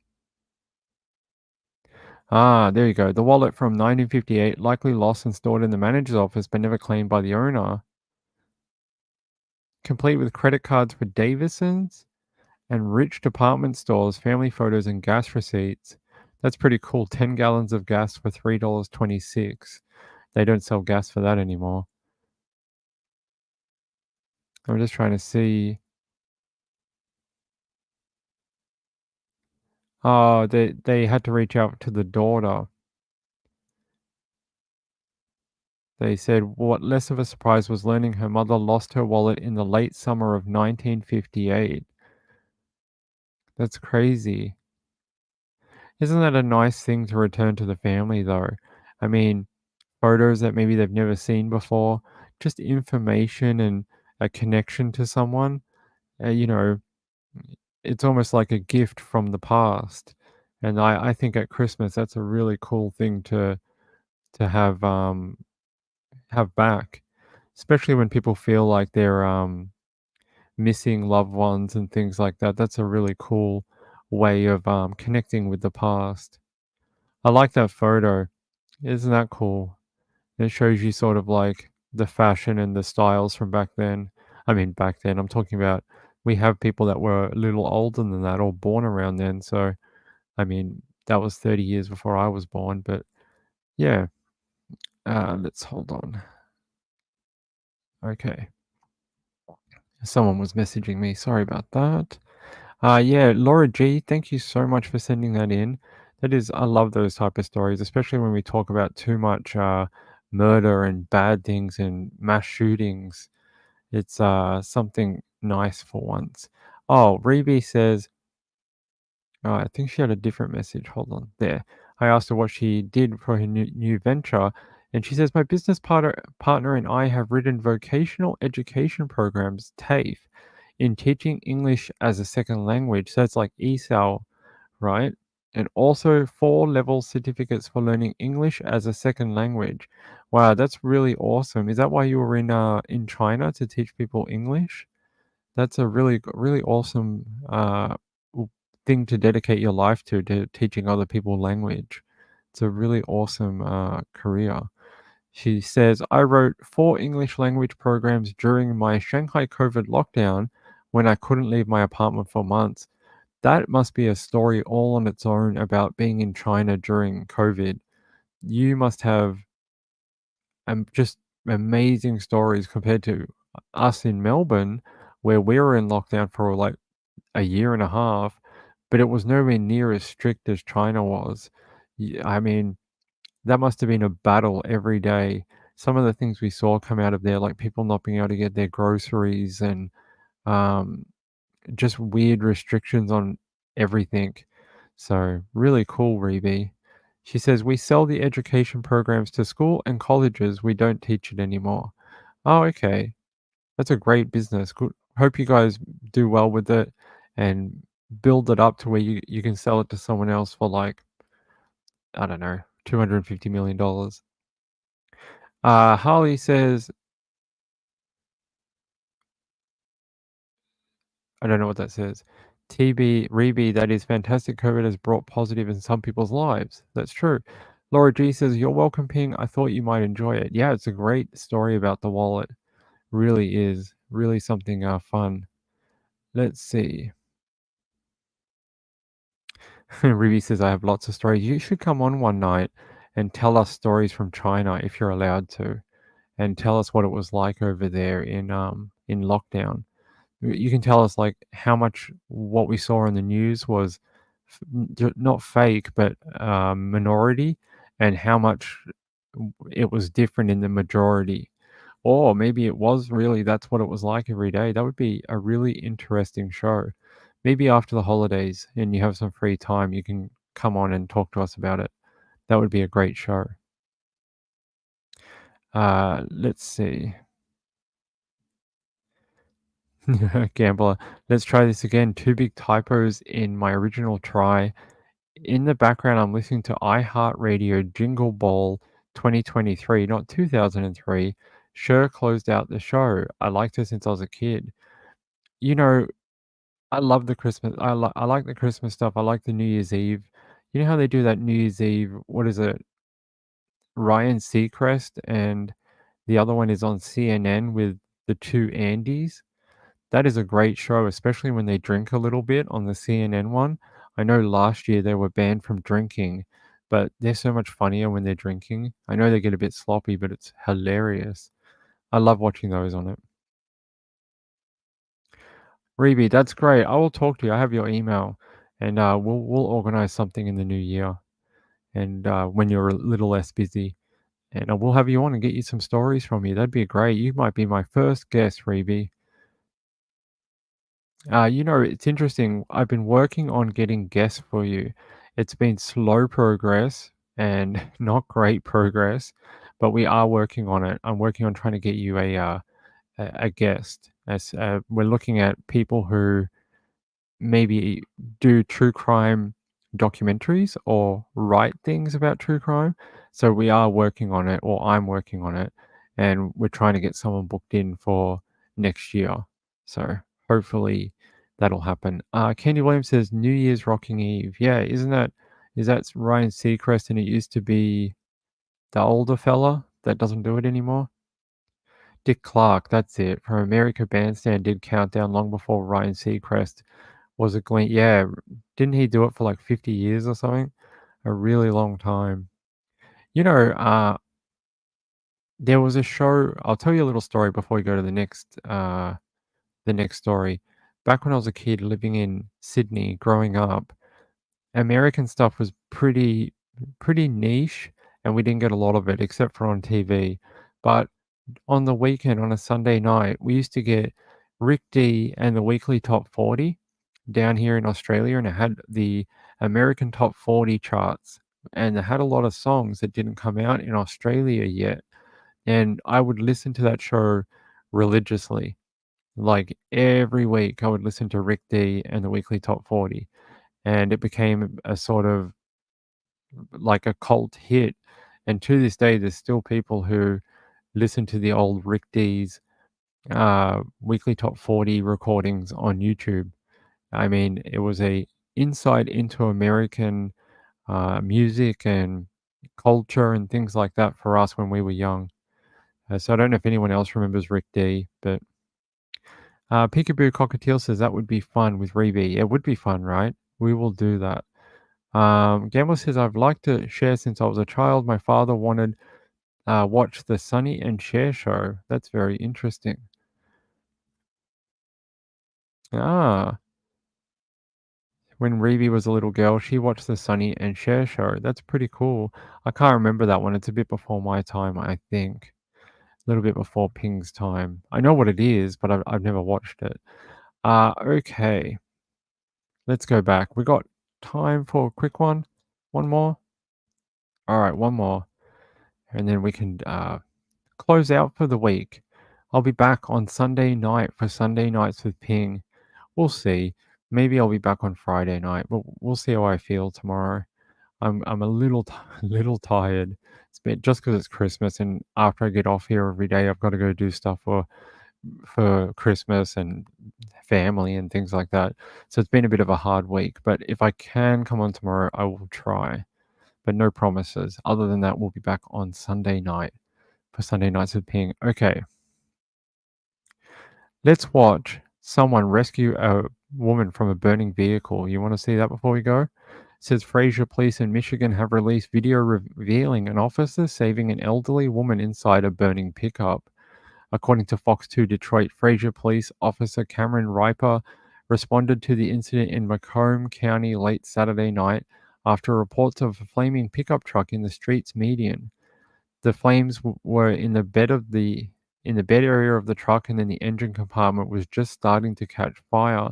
Ah, there you go. The wallet from 1958, likely lost and stored in the manager's office but never claimed by the owner. Complete with credit cards for Davison's and rich department stores, family photos, and gas receipts. That's pretty cool. 10 gallons of gas for $3.26. They don't sell gas for that anymore. I'm just trying to see. Oh, they had to reach out to the daughter. They said what less of a surprise was learning her mother lost her wallet in the late summer of 1958. That's crazy. Isn't that a nice thing to return to the family, though? I mean, photos that maybe they've never seen before, just information and a connection to someone. You know, it's almost like a gift from the past. And I think at Christmas that's a really cool thing to have back, especially when people feel like they're missing loved ones and things like that. That's a really cool way of connecting with the past. I like that photo. Isn't that cool? It shows you sort of like the fashion and the styles from back then. I mean, back then, I'm talking about we have people that were a little older than that or born around then. So, I mean, that was 30 years before I was born. But yeah, let's hold on. Okay. Someone was messaging me. Sorry about that. Yeah, Laura G, thank you so much for sending that in. That is, I love those type of stories, especially when we talk about too much murder and bad things and mass shootings. It's something nice for once. Oh, Rebe says, oh, I think she had a different message. Hold on. There. I asked her what she did for her new venture, and she says, my business partner and I have written vocational education programs, TAFE, in teaching English as a second language. So it's like ESAL, right? And also 4-level certificates for learning English as a second language. Wow, that's really awesome. Is that why you were in China to teach people English? That's a really awesome thing to dedicate your life to teaching other people language. It's a really awesome career. She says, I wrote 4 English language programs during my Shanghai COVID lockdown when I couldn't leave my apartment for months. That must be a story all on its own about being in China during COVID. You must have just amazing stories compared to us in Melbourne, where we were in lockdown for like a year and a half, but it was nowhere near as strict as China was. I mean, that must have been a battle every day. Some of the things we saw come out of there, like people not being able to get their groceries and um, just weird restrictions on everything. So, really cool, Rebe. She says, we sell the education programs to school and colleges. We don't teach it anymore. Oh, okay. That's a great business. Good. Hope you guys do well with it and build it up to where you can sell it to someone else for like, I don't know, $250 million. Harley says, I don't know what that says. TB, Reby, that is fantastic. COVID has brought positive in some people's lives. That's true. Laura G says, you're welcome, Ping. I thought you might enjoy it. Yeah, it's a great story about the wallet. Really is. Really something fun. Let's see. Ruby says, I have lots of stories. You should come on one night and tell us stories from China if you're allowed to, and tell us what it was like over there in lockdown. You can tell us like how much what we saw on the news was not fake, but minority, and how much it was different in the majority. Or maybe it was really that's what it was like every day. That would be a really interesting show. Maybe after the holidays and you have some free time, you can come on and talk to us about it. That would be a great show. Let's see. Gambler. Let's try this again. 2 big typos in my original try. In the background, I'm listening to iHeartRadio Jingle Ball 2023, not 2003. Cher closed out the show. I liked her since I was a kid. You know, I love the Christmas. I like the Christmas stuff. I like the New Year's Eve. You know how they do that New Year's Eve? What is it? Ryan Seacrest, and the other one is on CNN with the two Andys. That is a great show, especially when they drink a little bit on the CNN one. I know last year they were banned from drinking, but they're so much funnier when they're drinking. I know they get a bit sloppy, but it's hilarious. I love watching those on it. Reby, that's great. I will talk to you. I have your email, and we'll organize something in the new year, and when you're a little less busy, and we'll have you on and get you some stories from you. That'd be great. You might be my first guest, Reby. It's interesting. I've been working on getting guests for you. It's been slow progress and not great progress, but we are working on it. I'm working on trying to get you a guest. As we're looking at people who maybe do true crime documentaries or write things about true crime. So we are working on it, or I'm working on it, and we're trying to get someone booked in for next year. So hopefully that'll happen. Candy Williams says New Year's Rocking Eve. Yeah, is that Ryan Seacrest, and it used to be the older fella that doesn't do it anymore? Dick Clark, that's it. From America Bandstand did Countdown long before Ryan Seacrest was a Glen. Yeah, didn't he do it for like 50 years or something? A really long time. There was a show. I'll tell you a little story before we go to the next story. Back when I was a kid living in Sydney, growing up, American stuff was pretty niche, and we didn't get a lot of it except for on TV. But on the weekend, on a Sunday night, we used to get Rick D and the Weekly Top 40 down here in Australia, and it had the American Top 40 charts, and it had a lot of songs that didn't come out in Australia yet. And I would listen to that show religiously. Like every week, I would listen to Rick D and the Weekly Top 40, and it became a sort of like a cult hit. And to this day, there's still people who listen to the old Rick D's Weekly Top 40 recordings on YouTube. I mean, it was a insight into American music and culture and things like that for us when we were young. So I don't know if anyone else remembers Rick D, but Peekaboo Cockatiel says that would be fun with Reby. It would be fun, right? We will do that. Gambler says, I've liked to share since I was a child. My father wanted watch the Sonny and Cher show. That's very interesting. When Reby was a little girl, she watched the Sonny and Cher show. That's pretty cool. I can't remember that one. It's a bit before my time, I think. A little bit before Ping's time. I know what it is, but I've never watched it. Okay. Let's go back. We got time for a quick one. One more. All right, one more. And then we can close out for the week. I'll be back on Sunday night for Sunday Nights with Ping. We'll see. Maybe I'll be back on Friday night, but we'll see how I feel tomorrow. I'm a little tired. It's just because it's Christmas, and after I get off here every day, I've got to go do stuff for Christmas and family and things like that. So it's been a bit of a hard week. But if I can come on tomorrow, I will try. But no promises. Other than that, we'll be back on Sunday night for Sunday Nights with Ping. Okay. Let's watch someone rescue a woman from a burning vehicle. You want to see that before we go? says Fraser police in Michigan have released video revealing an officer saving an elderly woman inside a burning pickup. According to Fox 2 Detroit, Fraser police officer Cameron Riper responded to the incident in Macomb County late Saturday night after reports of a flaming pickup truck in the street's median. The flames were in the bed area of the truck, and then the engine compartment was just starting to catch fire.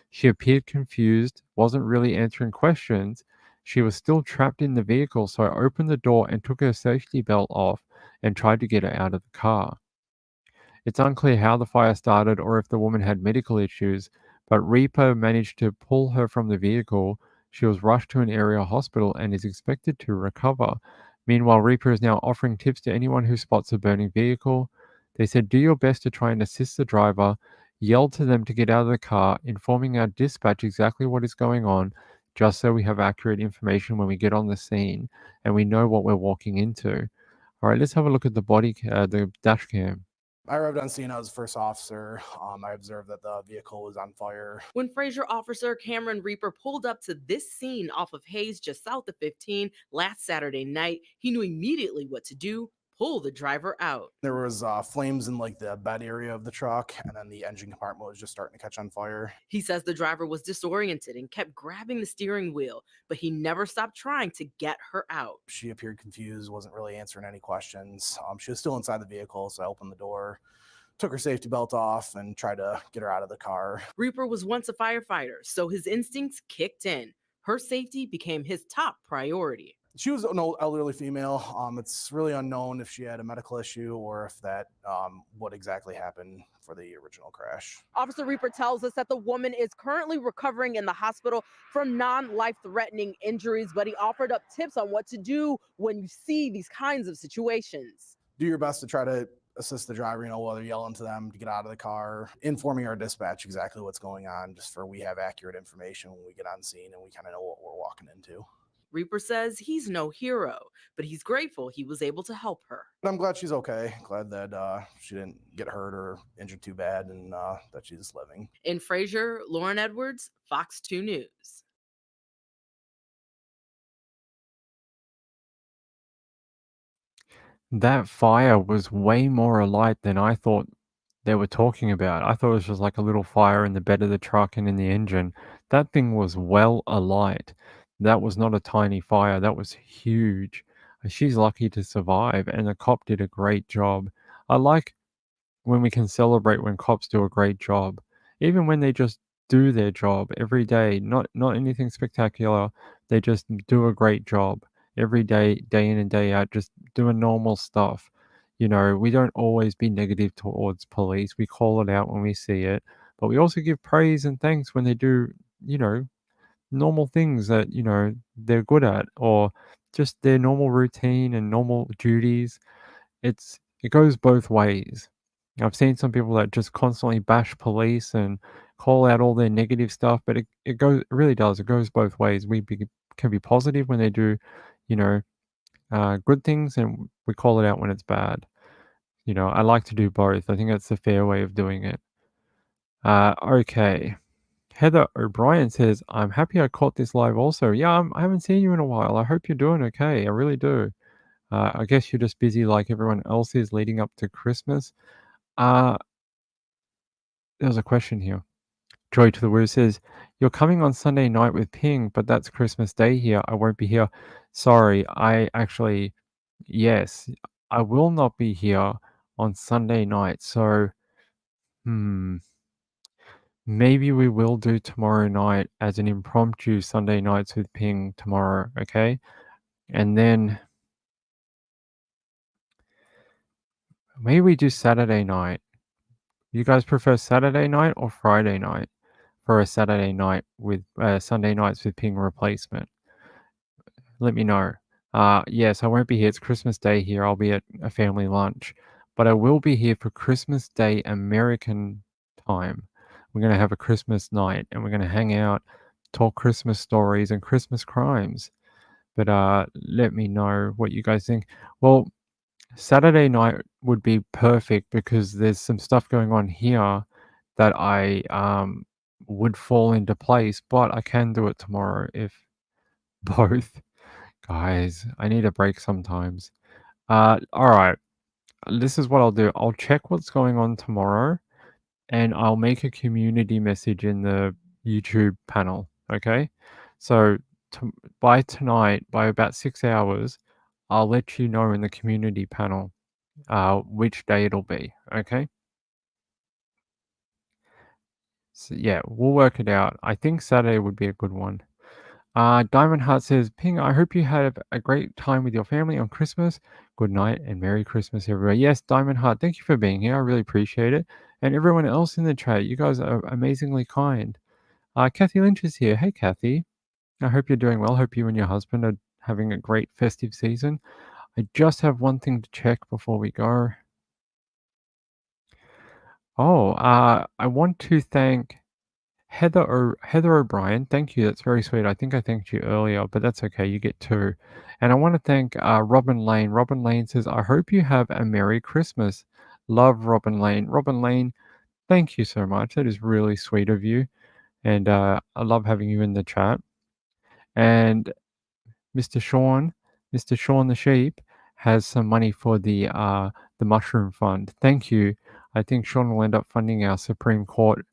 She appeared confused, wasn't really answering questions. She was still trapped in the vehicle, so I opened the door and took her safety belt off and tried to get her out of the car. It's unclear how the fire started or if the woman had medical issues, but Reaper managed to pull her from the vehicle. She was rushed to an area hospital and is expected to recover. Meanwhile, Reaper is now offering tips to anyone who spots a burning vehicle. They said, do your best to try and assist the driver, yell to them to get out of the car, informing our dispatch exactly what is going on, just so we have accurate information when we get on the scene and we know what we're walking into. All right, let's have a look at the dash cam. I arrived on scene. I was the first officer. I observed that the vehicle was on fire. When Fraser officer Cameron Reaper pulled up to this scene off of Hayes just south of 15 last Saturday night, he knew immediately what to do: pull the driver out. There was flames in like the bed area of the truck, and then the engine compartment was just starting to catch on fire. He says the driver was disoriented and kept grabbing the steering wheel, but he never stopped trying to get her out. She appeared confused, wasn't really answering any questions. She was still inside the vehicle, so I opened the door, took her safety belt off, and tried to get her out of the car. Reaper was once a firefighter, so his instincts kicked in. Her safety became his top priority. She was an elderly female. It's really unknown if she had a medical issue or if that what exactly happened for the original crash. Officer Reaper tells us that the woman is currently recovering in the hospital from non-life-threatening injuries, but he offered up tips on what to do when you see these kinds of situations. Do your best to try to assist the driver, whether yelling to them to get out of the car, informing our dispatch exactly what's going on, just for we have accurate information when we get on scene and we kind of know what we're walking into. Reaper says he's no hero, but he's grateful he was able to help her. But I'm glad she's okay. Glad that she didn't get hurt or injured too bad, and that she's living. In Fraser, Lauren Edwards, Fox 2 News. That fire was way more alight than I thought they were talking about. I thought it was just like a little fire in the bed of the truck and in the engine. That thing was well alight. That was not a tiny fire. That was huge. She's lucky to survive, and the cop did a great job. I like when we can celebrate when cops do a great job, even when they just do their job every day. Not anything spectacular. They just do a great job every day, day in and day out, just doing normal stuff. We don't always be negative towards police. We call it out when we see it, but we also give praise and thanks when they do, normal things that, they're good at, or just their normal routine and normal duties. It goes both ways. I've seen some people that just constantly bash police and call out all their negative stuff, but it really does. It goes both ways. Can be positive when they do, good things, and we call it out when it's bad. I like to do both. I think that's the fair way of doing it. Okay. Heather O'Brien says, I'm happy I caught this live also. Yeah, I haven't seen you in a while. I hope you're doing okay. I really do. I guess you're just busy like everyone else is leading up to Christmas. There's a question here. Joy to the Woo says, you're coming on Sunday night with Ping, but that's Christmas Day here. I won't be here. Sorry, yes, I will not be here on Sunday night. So, maybe we will do tomorrow night as an impromptu Sunday nights with Ping tomorrow, okay? And then maybe we do Saturday night. You guys prefer Saturday night or Friday night for a Saturday night with Sunday nights with Ping replacement? Let me know. Yes, I won't be here. It's Christmas Day here. I'll be at a family lunch, but I will be here for Christmas Day American time. We're going to have a Christmas night, and we're going to hang out, talk Christmas stories and Christmas crimes. But let me know what you guys think. Well, Saturday night would be perfect because there's some stuff going on here that I would fall into place, but I can do it tomorrow if Both. Guys, I need a break sometimes. All right. This is what I'll do. I'll check what's going on tomorrow, and I'll make a community message in the YouTube panel. Okay. So by tonight, by about 6 hours, I'll let you know in the community panel which day it'll be. Okay. So yeah, we'll work it out. I think Saturday would be a good one. Diamond Heart says, Ping, I hope you have a great time with your family on Christmas. Good night and Merry Christmas, everyone. Yes, Diamond Heart, thank you for being here. I really appreciate it. And everyone else in the chat, you guys are amazingly kind. Kathy Lynch is here. Hey, Kathy. I hope you're doing well. Hope you and your husband are having a great festive season. I just have one thing to check before we go. Oh, I want to thank Heather O'Brien. Thank you. That's very sweet. I think I thanked you earlier, but that's okay. You get two. And I want to thank Robin Lane. Robin Lane says, I hope you have a Merry Christmas. Love, Robin Lane. Robin Lane, thank you so much. That is really sweet of you. And I love having you in the chat. And Mr. Sean the sheep has some money for the mushroom fund. Thank you. I think Sean will end up funding our Supreme Court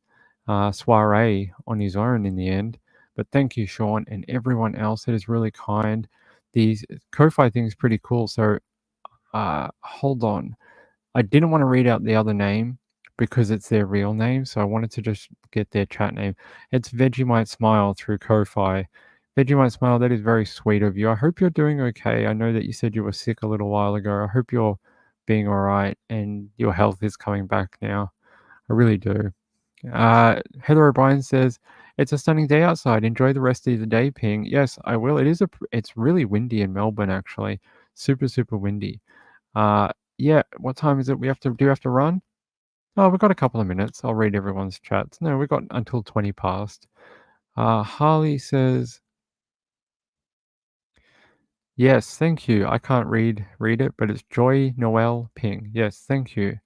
soiree on his own in the end. But thank you, Sean, and everyone else. It is really kind. The Ko-Fi thing is pretty cool. So hold on. I didn't want to read out the other name because it's their real name. So I wanted to just get their chat name. It's Vegemite Smile through Ko-Fi. Vegemite Smile, that is very sweet of you. I hope you're doing okay. I know that you said you were sick a little while ago. I hope you're being all right and your health is coming back now. I really do. Heather O'Brien says, it's a stunning day outside. Enjoy the rest of the day, Ping. Yes, I will. It's really windy in Melbourne, actually. Super, super windy. Yeah, what time is it? Do we have to run? Oh, we've got a couple of minutes. I'll read everyone's chats. No, we've got until 20 past. Harley says, yes, thank you. I can't read it, but it's Joy Noel Ping. Yes, thank you.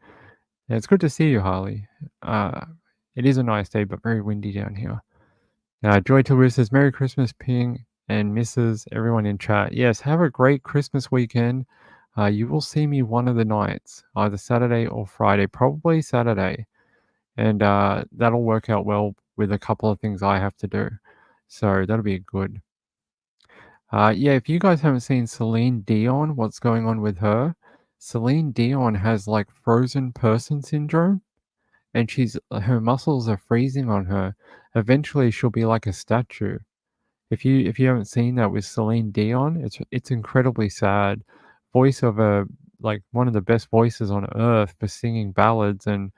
Yeah, it's good to see you, Harley. It is a nice day, but very windy down here. Joy Tilbury says, Merry Christmas, Ping and Mrs. Everyone in chat. Yes, have a great Christmas weekend. You will see me one of the nights, either Saturday or Friday, probably Saturday. And that'll work out well with a couple of things I have to do. So that'll be good. Yeah, if you guys haven't seen Celine Dion, what's going on with her? Celine Dion has like frozen person syndrome, and her muscles are freezing on her. Eventually, she'll be like a statue. If you haven't seen that with Celine Dion, it's incredibly sad. Voice of like one of the best voices on earth for singing ballads and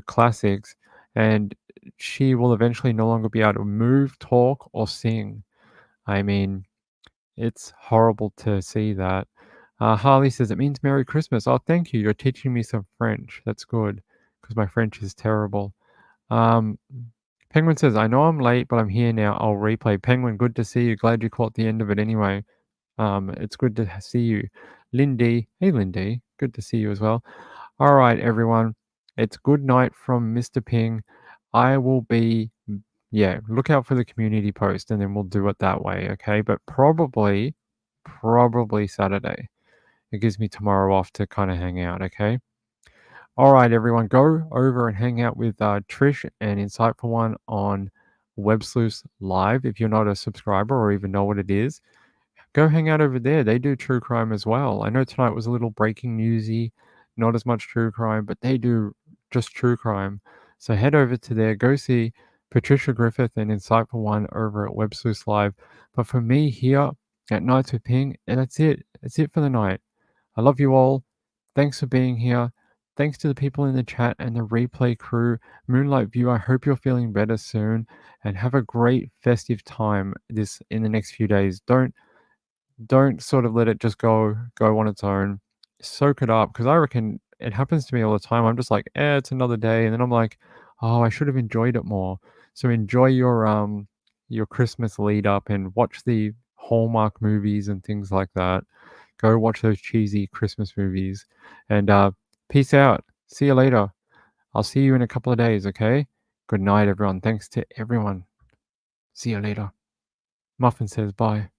classics, and she will eventually no longer be able to move, talk, or sing. I mean, it's horrible to see that. Harley says, it means Merry Christmas. Oh, thank you. You're teaching me some French. That's good, because my French is terrible. Penguin says, I know I'm late, but I'm here now. I'll replay. Penguin, good to see you. Glad you caught the end of it anyway. It's good to see you. Lindy. Hey, Lindy. Good to see you as well. All right, everyone. It's good night from Mr. Ping. I will be... Yeah, look out for the community post and then we'll do it that way, okay? But probably Saturday. It gives me tomorrow off to kind of hang out, okay? All right, everyone, go over and hang out with Trish and Insightful One on Web Sleuths Live. If you're not a subscriber or even know what it is, go hang out over there. They do true crime as well. I know tonight was a little breaking newsy, not as much true crime, but they do just true crime. So head over to there, go see Patricia Griffith and Insightful One over at Web Sleuths Live. But for me here at Nights with Ping, and that's it. That's it for the night. I love you all. Thanks for being here. Thanks to the people in the chat and the replay crew. Moonlight View, I hope you're feeling better soon and have a great festive time in the next few days. Don't sort of let it just go on its own. Soak it up, because I reckon it happens to me all the time. I'm just like, it's another day, and then I'm like, oh, I should have enjoyed it more. So enjoy your Christmas lead up and watch the Hallmark movies and things like that. Go watch those cheesy Christmas movies, and peace out. See you later. I'll see you in a couple of days, okay? Good night, everyone. Thanks to everyone. See you later. Muffin says bye.